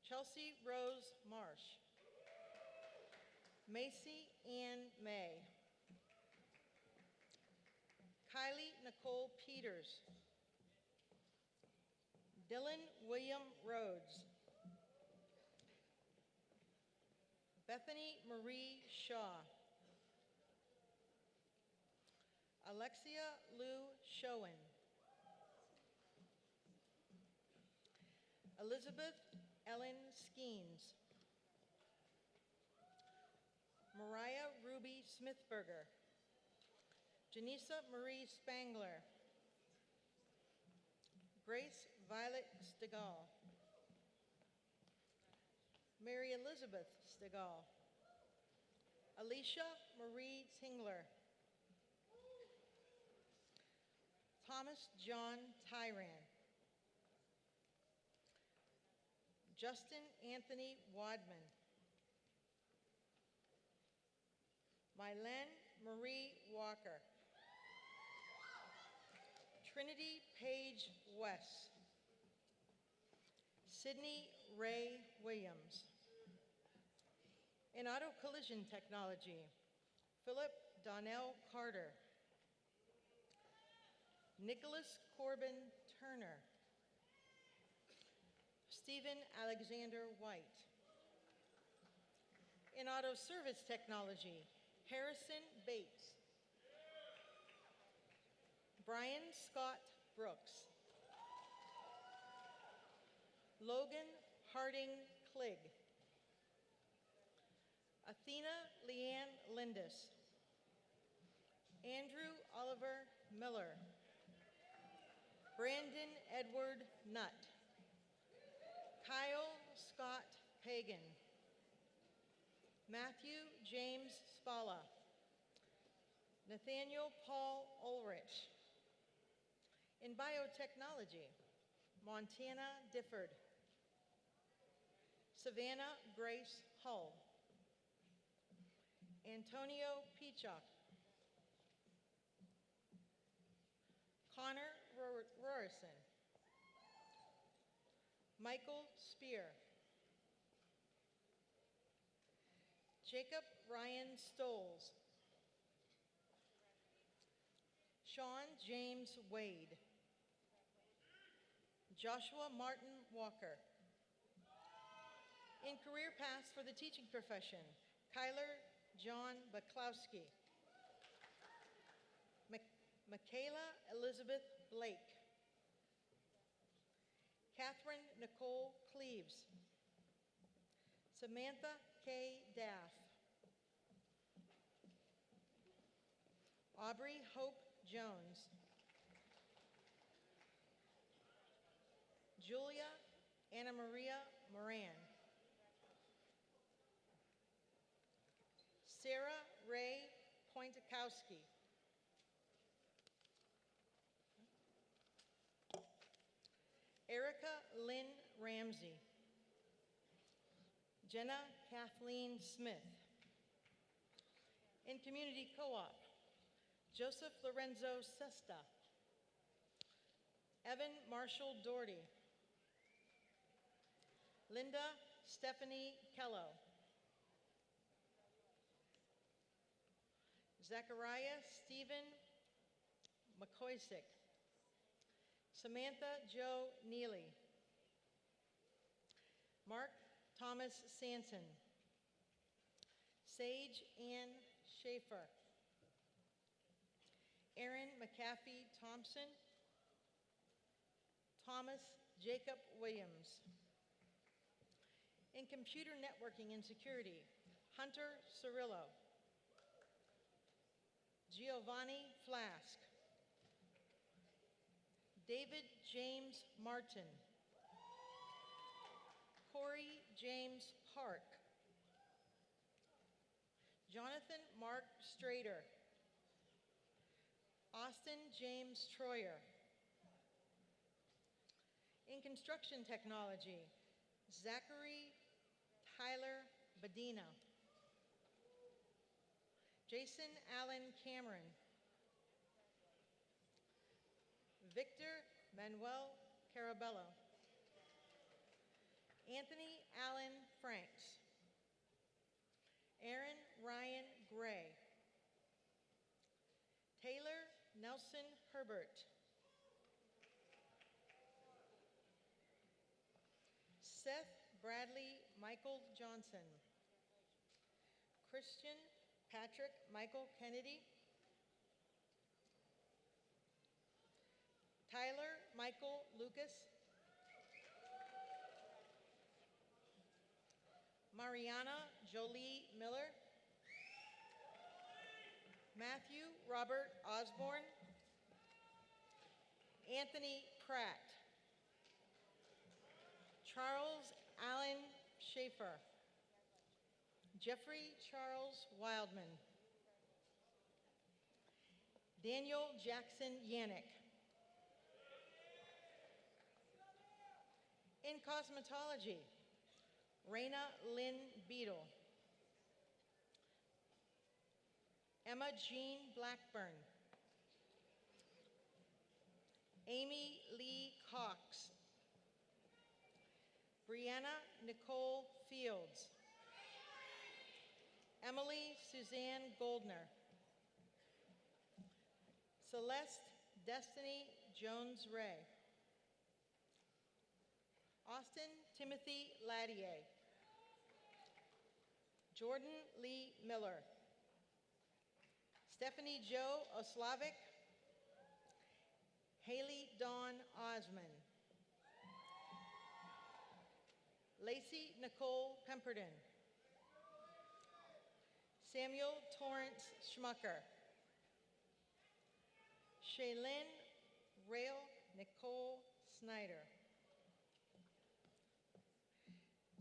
Chelsea Rose Marsh. Macy Ann May. Kylie Nicole Peters. Dylan William Rhodes. Bethany Marie Shaw. Alexia Lou Schoen. Elizabeth Ellen Skeens. Mariah Ruby Smithberger. Janisa Marie Spangler. Grace Violet Stegall. Mary Elizabeth Stegall. Alicia Marie Tingler. Thomas John Tyran. Justin Anthony Wadman. Mylene Marie Walker. Trinity Page West. Sydney Ray Williams. In Auto Collision Technology, Philip Donnell Carter. Nicholas Corbin Turner. Stephen Alexander White. In Auto Service Technology, Harrison Bates. Brian Scott Brooks. Logan Harding Cligg. Athena Leanne Lindis. Andrew Oliver Miller. Brandon Edward Nutt. Kyle Scott Pagan. Matthew James Spalla. Nathaniel Paul Ulrich. In biotechnology, Montana Difford. Savannah Grace Hull. Antonio Peachock. Connor Rorison. Michael Spear. Jacob Ryan Stoles. Sean James Wade. Joshua Martin Walker. In career paths for the teaching profession, Kyler John Baklowski. Michaela Elizabeth Blake. Catherine Nicole Cleaves. Samantha K. Daff. Aubrey Hope Jones. Julia Anna Maria Moran. Sarah Ray Pointakowski. Erica Lynn Ramsey. Jenna Kathleen Smith. In community co-op, Joseph Lorenzo Sesta. Evan Marshall Doherty. Linda Stephanie Kello. Zachariah Stephen McCoysick. Samantha Jo Neely. Mark Thomas Sanson. Sage Ann Schaefer. Aaron McAfee Thompson. Thomas Jacob Williams. In computer networking and security, Hunter Cirillo. Giovanni Flask. David James Martin. Corey James Park. Jonathan Mark Strader. Austin James Troyer. In construction technology, Zachary Tyler Badina. Jason Allen Cameron. Victor Manuel Carabello. Anthony Allen Franks. Aaron Ryan Gray. Taylor Nelson Herbert. Seth Bradley Michael Johnson. Christian Patrick Michael Kennedy. Tyler Michael Lucas. Mariana Jolie Miller. Matthew Robert Osborne. Anthony Pratt. Charles Allen Schaefer. Jeffrey Charles Wildman. Daniel Jackson Yannick. In cosmetology, Raina Lynn Beadle. Emma Jean Blackburn. Amy Lee Cox. Brianna Nicole Fields. Emily Suzanne Goldner. Celeste Destiny Jones Ray. Austin Timothy Lattier. Jordan Lee Miller. Stephanie Jo Oslavik. Haley Dawn Osman. Lacey Nicole Pemberton. Samuel Torrance Schmucker. Shaylin Rail Nicole Snyder.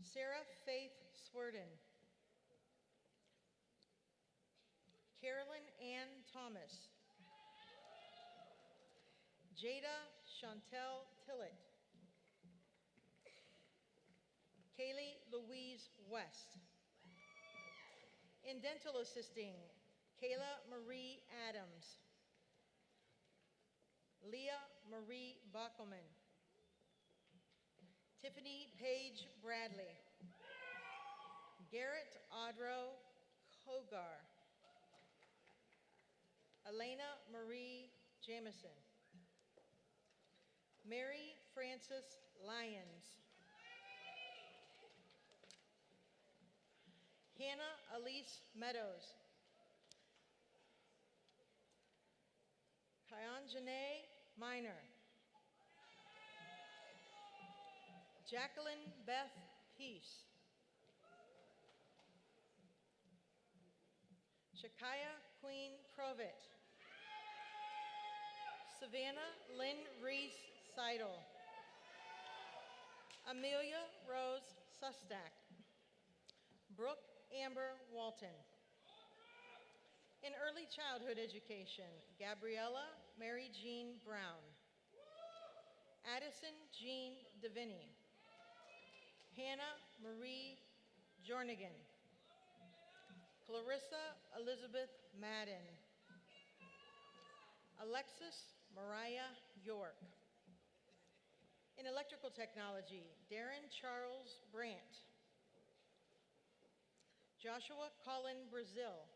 Sarah Faith Swerden. Carolyn Ann Thomas. Jada Chantel Tillett. Kaylee Louise West. In dental assisting, Kayla Marie Adams. Leah Marie Bockelman. Tiffany Paige Bradley. Garrett Audro Kogar. Elena Marie Jamison. Mary Frances Lyons. Hannah Elise Meadows. Kyanjanae Minor. Jacqueline Beth Peace. Shakaya Queen Provit. Savannah Lynn Reese Seidel. Amelia Rose Sustak. Brooke Amber Walton. In early childhood education, Gabriella Mary Jean Brown. Addison Jean Deviney. Hannah Marie Jornigan. Clarissa Elizabeth Madden. Alexis Mariah York. In electrical technology, Darren Charles Brandt. Joshua Colin Brazil.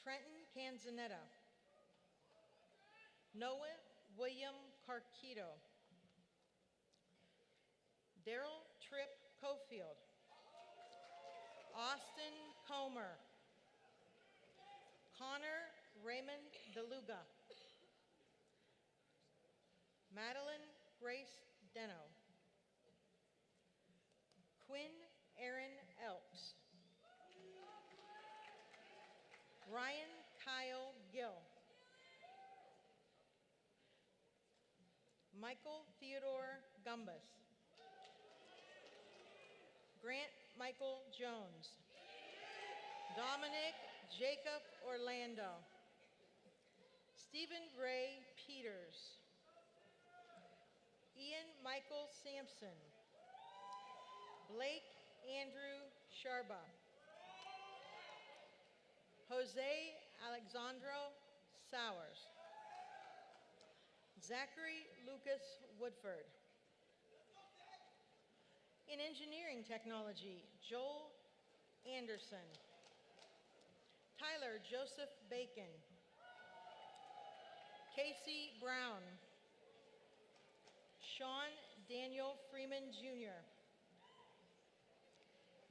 Trenton Canzanetta. Noah William Carquito. Daryl Tripp Cofield. Austin Comer. Connor Raymond DeLuga. Madeline Grace Deno. Quinn Aaron Elks. Ryan Kyle Gill. Michael Theodore Gumbus. Grant Michael Jones. Dominic Jacob Orlando. Stephen Ray Peters. Ian Michael Sampson. Blake Andrew Sharba. Jose Alexandro Sowers. Zachary Lucas Woodford. In engineering technology, Joel Anderson. Tyler Joseph Bacon. Casey Brown. Sean Daniel Freeman Jr.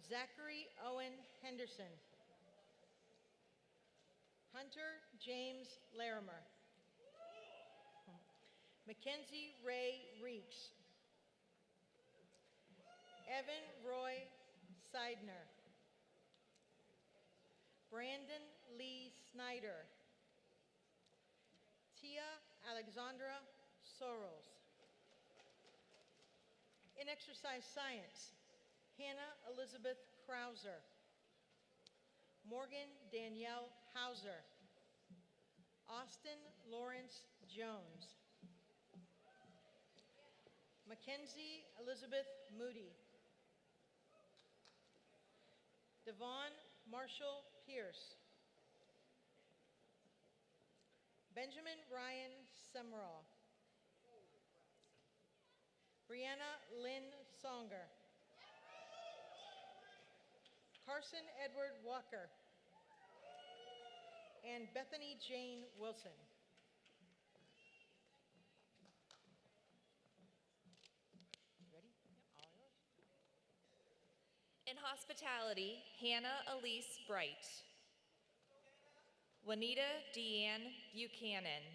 Zachary Owen Henderson. Hunter James Larimer. Mackenzie Ray Reeks. Evan Roy Seidner. Brandon Lee Snyder. Tia Alexandra Soros. In exercise science, Hannah Elizabeth Krauser. Morgan Danielle Hauser. Austin Lawrence Jones. Mackenzie Elizabeth Moody. Devon Marshall Pierce. Benjamin Ryan Semrall. Brianna Lynn Songer. Carson Edward Walker. And Bethany Jane Wilson. Ready? All yours. In hospitality, Hannah Elise Bright. Juanita Deanne Buchanan.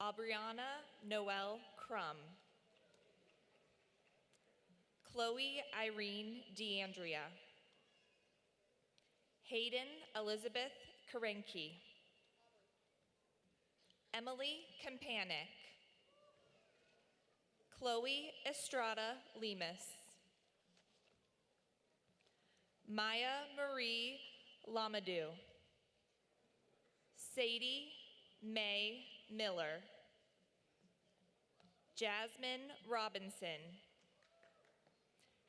Aubriana Noel Crum. Chloe Irene DeAndrea. Hayden Elizabeth Karenke. Emily Kampanik. Chloe Estrada Lemus. Maya Marie Lamadou. Sadie May Miller. Jasmine Robinson.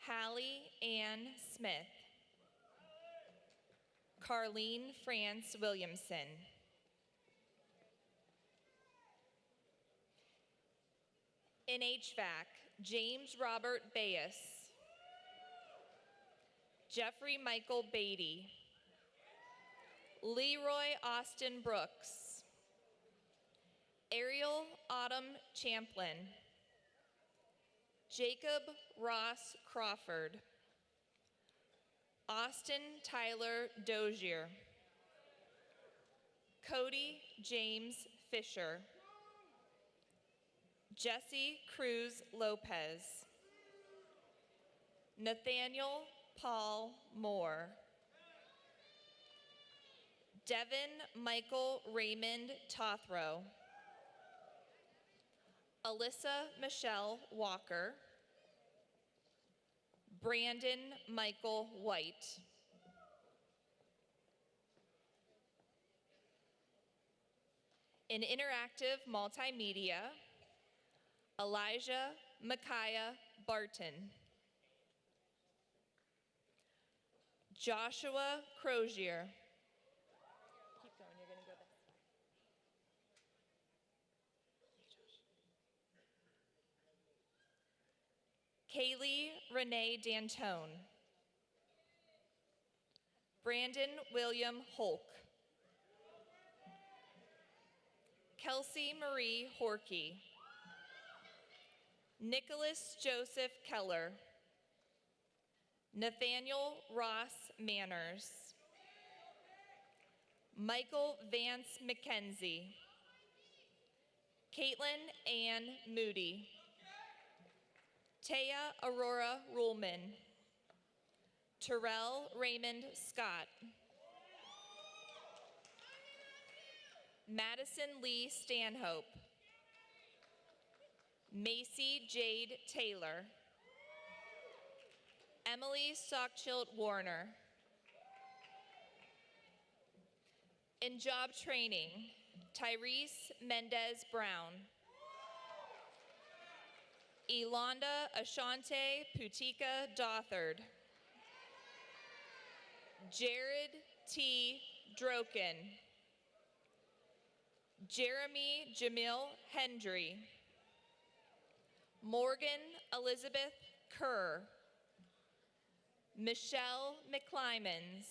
Hallie Ann Smith. Carlene France Williamson. In HVAC, James Robert Bayes. Jeffrey Michael Beatty. Leroy Austin Brooks. Ariel Autumn Champlin. Jacob Ross Crawford. Austin Tyler Dozier. Cody James Fisher. Jesse Cruz Lopez. Nathaniel Paul Moore. Devin Michael Raymond Tothrow. Alyssa Michelle Walker. Brandon Michael White. In interactive multimedia, Elijah Micaiah Barton. Joshua Crozier. Keep going, you're gonna go this way. Kaylee Renee Dantone. Brandon William Holk. Kelsey Marie Horkey. Nicholas Joseph Keller. Nathaniel Ross Manners. Michael Vance McKenzie. Caitlin Ann Moody. Taya Aurora Ruhlman. Terrell Raymond Scott. Madison Lee Stanhope. Macy Jade Taylor. Emily Sockchilt Warner. In job training, Tyrese Mendez Brown. Elonda Ashante Putika Dothard. Jared T. Droken. Jeremy Jamil Hendry. Morgan Elizabeth Kerr. Michelle McClymans.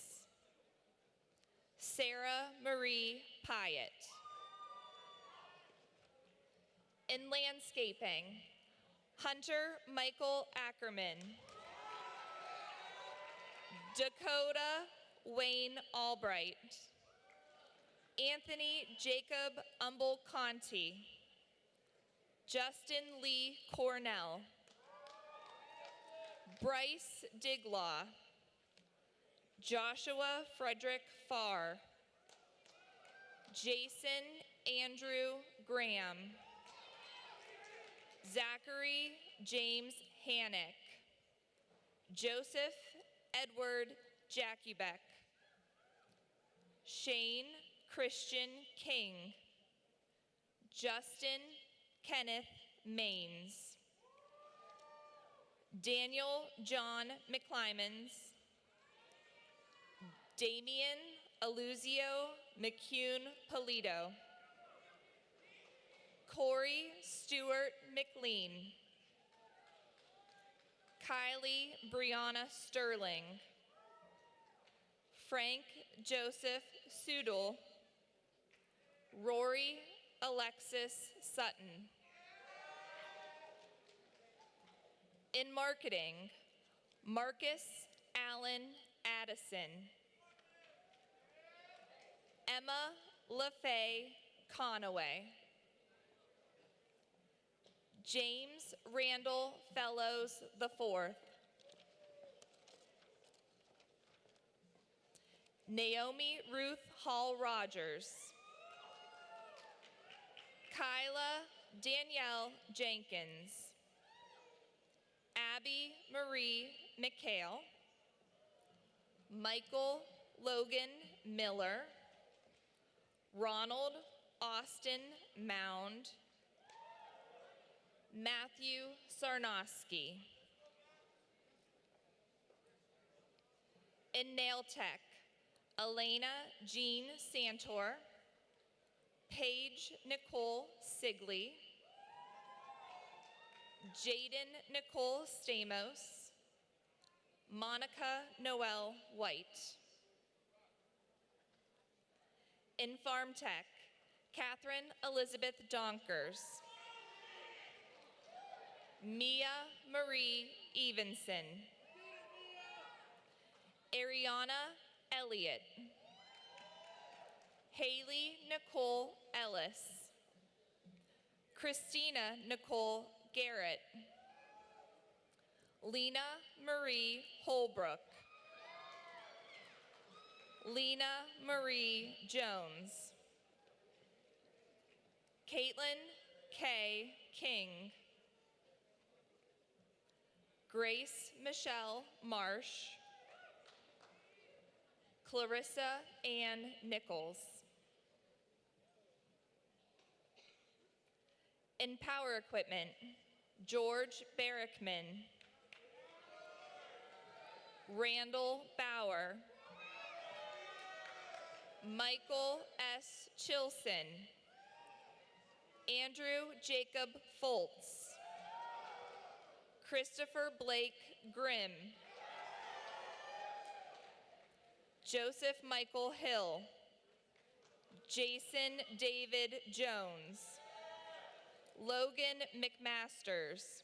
Sarah Marie Pyatt. In landscaping, Hunter Michael Ackerman. Dakota Wayne Albright. Anthony Jacob Umble Conti. Justin Lee Cornell. Bryce Diglaw. Joshua Frederick Farr. Jason Andrew Graham. Zachary James Hannick. Joseph Edward Jackybeck. Shane Christian King. Justin Kenneth Maines. Daniel John McClymans. Damian Aluzio McCune Polito. Corey Stewart McLean. Kylie Brianna Sterling. Frank Joseph Sudel. Rory Alexis Sutton. In marketing, Marcus Allen Addison. Emma LaFay Conaway. James Randall Fellows IV. Naomi Ruth Hall Rogers. Kyla Danielle Jenkins. Abby Marie McHale. Michael Logan Miller. Ronald Austin Mound. Matthew Sarnosky. In Nail Tech, Elena Jean Santor. Paige Nicole Sigley. Jaden Nicole Stamos. Monica Noel White. In Farm Tech, Catherine Elizabeth Donkers. Mia Marie Evenson. Ariana Elliott. Haley Nicole Ellis. Christina Nicole Garrett. Lena Marie Holbrook. Lena Marie Jones. Katelyn King. Grace Michelle Marsh. Clarissa Ann Nichols. In Power Equipment, George Barrickman. Randall Bauer. Michael S. Chilson. Andrew Jacob Foltz. Christopher Blake Grimm. Joseph Michael Hill. Jason David Jones. Logan McMasters.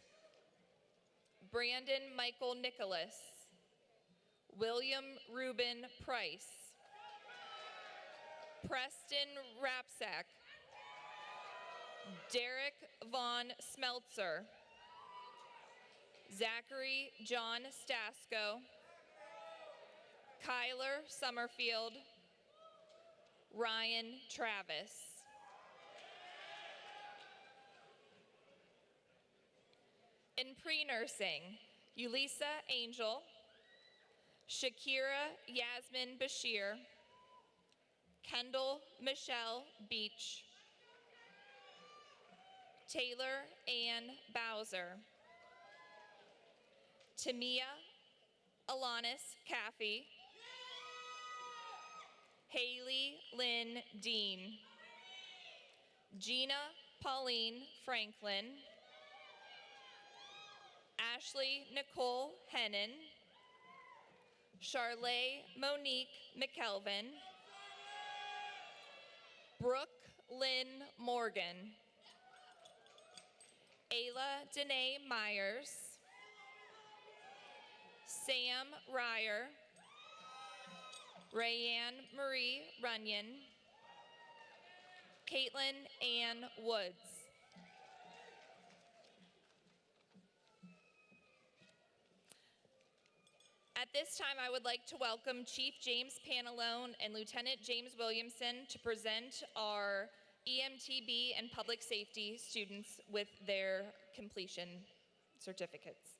Brandon Michael Nicholas. William Reuben Price. Preston Rapsack. Derek Vaughn Smeltzer. Zachary John Stasko. Kyler Summerfield. Ryan Travis. In pre-nursing, Ulisa Angel. Shakira Yasmin Bashir. Kendall Michelle Beach. Taylor Ann Bowser. Tamia Alanis Caffey. Haley Lynn Dean. Gina Pauline Franklin. Ashley Nicole Hennon. Charlay Monique McKelvin. Brooke Lynn Morgan. Ayla Danae Myers. Sam Ryer. Rayanne Marie Runyon. Caitlin Ann Woods. At this time, I would like to welcome Chief James Panalone and Lieutenant James Williamson to present our EMTB and public safety students with their completion certificates.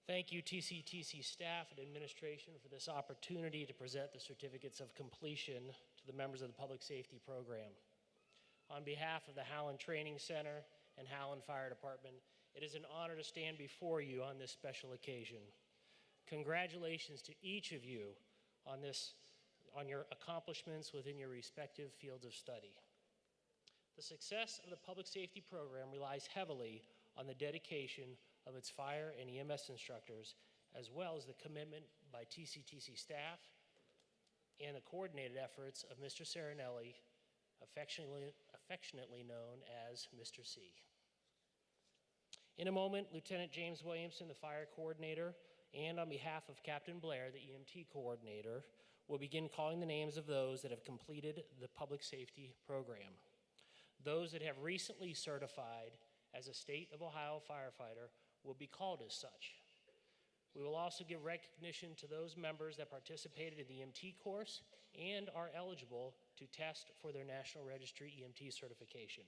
Thank you, TCTC staff and administration, for this opportunity to present the certificates of completion to the members of the Public Safety Program. On behalf of the Howland Training Center and Howland Fire Department, it is an honor to stand before you on this special occasion. Congratulations to each of you on your accomplishments within your respective fields of study. The success of the Public Safety Program relies heavily on the dedication of its fire and EMS instructors, as well as the commitment by TCTC staff and the coordinated efforts of Mr. Serenelli, affectionately known as Mr. C. In a moment, Lieutenant James Williamson, the fire coordinator, and on behalf of Captain Blair, the EMT coordinator, we'll begin calling the names of those that have completed the public safety program. Those that have recently certified as a State of Ohio firefighter will be called as such. We will also give recognition to those members that participated in the EMT course and are eligible to test for their National Registry EMT certification.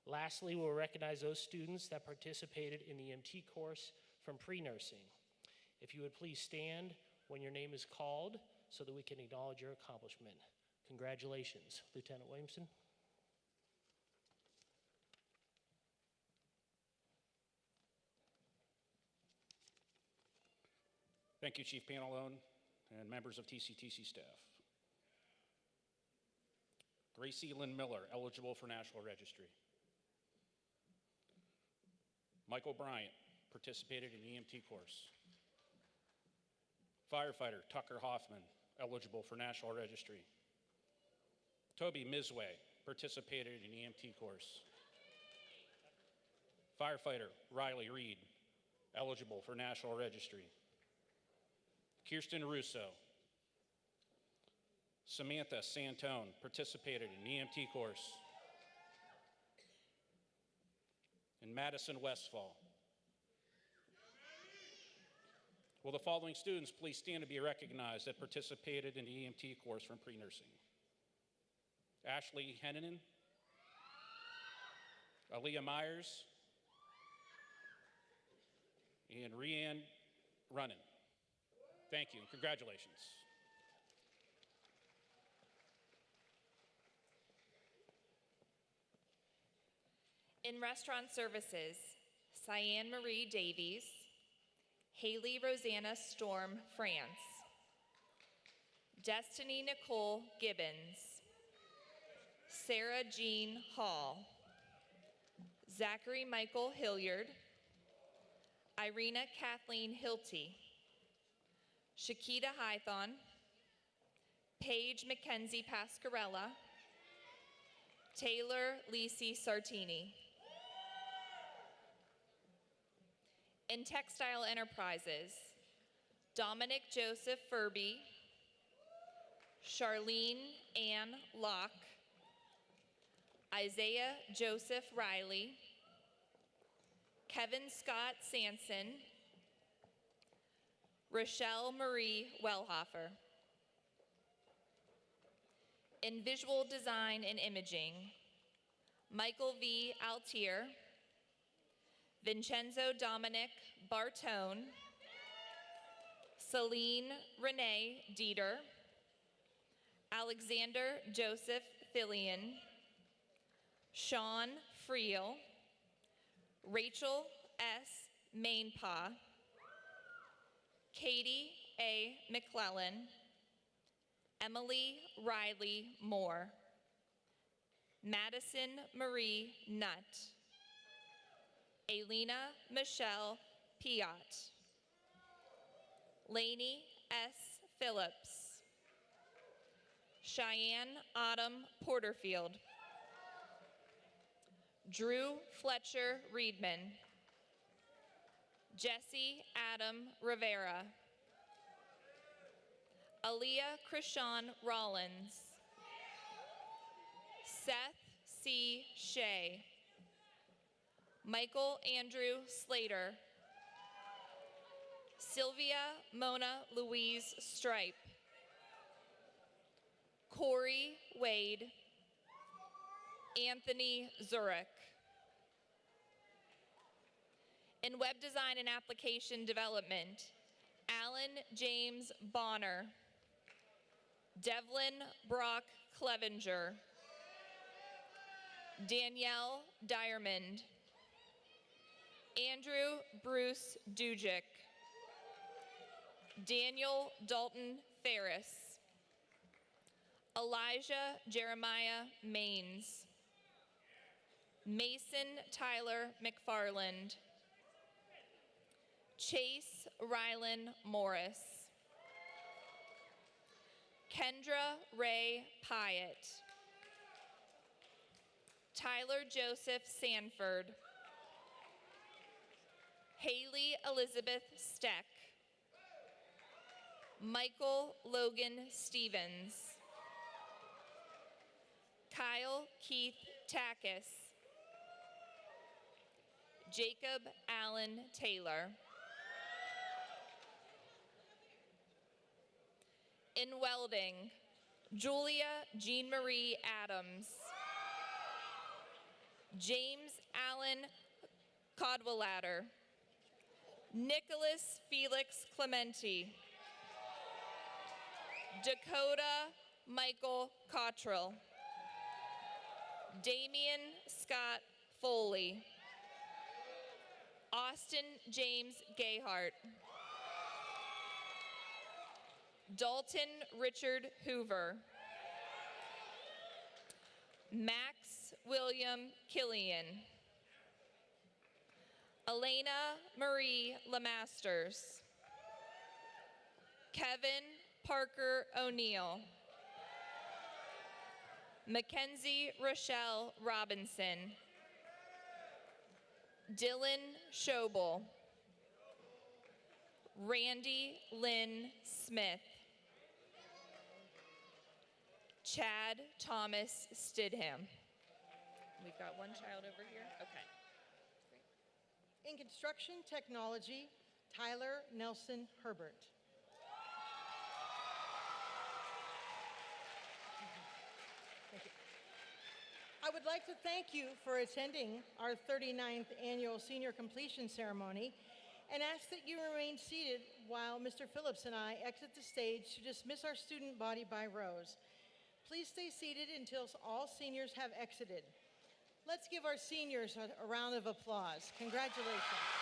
Lastly, we'll recognize those students that participated in the EMT course from pre-nursing. If you would please stand when your name is called so that we can acknowledge your accomplishment. Congratulations, Lieutenant Williamson. Thank you, Chief Pantalone and members of TCTC staff. Gracie Lynn Miller, eligible for National Registry. Michael Bryant, participated in EMT course. Firefighter Tucker Hoffman, eligible for National Registry. Toby Misway, participated in EMT course. Firefighter Riley Reed, eligible for National Registry. Kirsten Russo. Samantha Santone, participated in EMT course. And Madison Westfall. Will the following students please stand to be recognized that participated in the EMT course from pre-nursing? Ashley Hennenan, Aaliyah Myers, and Rianne Runnan. Thank you and congratulations. In restaurant services, Cyan Marie Davies, Haley Rosanna Storm France, Destiny Nicole Gibbons, Sarah Jean Hall, Zachary Michael Hilliard, Irina Kathleen Hilty, Shakita Hython, Paige Mackenzie Pascarella, Taylor Lisi Sartini. In textile enterprises, Dominic Joseph Furby, Charlene Ann Locke, Isaiah Joseph Riley, Kevin Scott Sanson, Rochelle Marie Wellhofer. In visual design and imaging, Michael V. Altier, Vincenzo Dominic Bartone, Celine Renee Dieter, Alexander Joseph Fillion, Sean Friel, Rachel S. Mainpaw, Katie A. McClellan, Emily Riley Moore, Madison Marie Nutt, Elena Michelle Piot, Lainey S. Phillips, Cheyenne Autumn Porterfield, Drew Fletcher Reedman, Jesse Adam Rivera, Aaliyah Krishan Rollins, Seth C. Shea, Michael Andrew Slater, Sylvia Mona Louise Stripe, Corey Wade, Anthony Zurich. In web design and application development, Alan James Bonner, Devlin Brock Clevenger, Danielle Diamond, Andrew Bruce Dujic, Daniel Dalton Ferris, Elijah Jeremiah Maines, Mason Tyler McFarland, Chase Rylan Morris, Kendra Ray Pyatt, Tyler Joseph Sanford, Haley Elizabeth Steck, Michael Logan Stevens. Kyle Keith Takis. Jacob Allen Taylor. In welding, Julia Jean Marie Adams. James Allen Codwillader. Nicholas Felix Clementi. Dakota Michael Cottrell. Damian Scott Foley. Austin James Gayhart. Dalton Richard Hoover. Max William Killian. Elena Marie Lemasters. Kevin Parker O'Neill. Mackenzie Rochelle Robinson. Dylan Schobel. Randy Lynn Smith. Chad Thomas Stidham. We've got one child over here. Okay. In construction technology, Tyler Nelson Herbert. Thank you. I would like to thank you for attending our 39th annual senior completion ceremony and ask that you remain seated while Mr. Phillips and I exit the stage to dismiss our student body by rows. Please stay seated until all seniors have exited. Let's give our seniors a round of applause. Congratulations.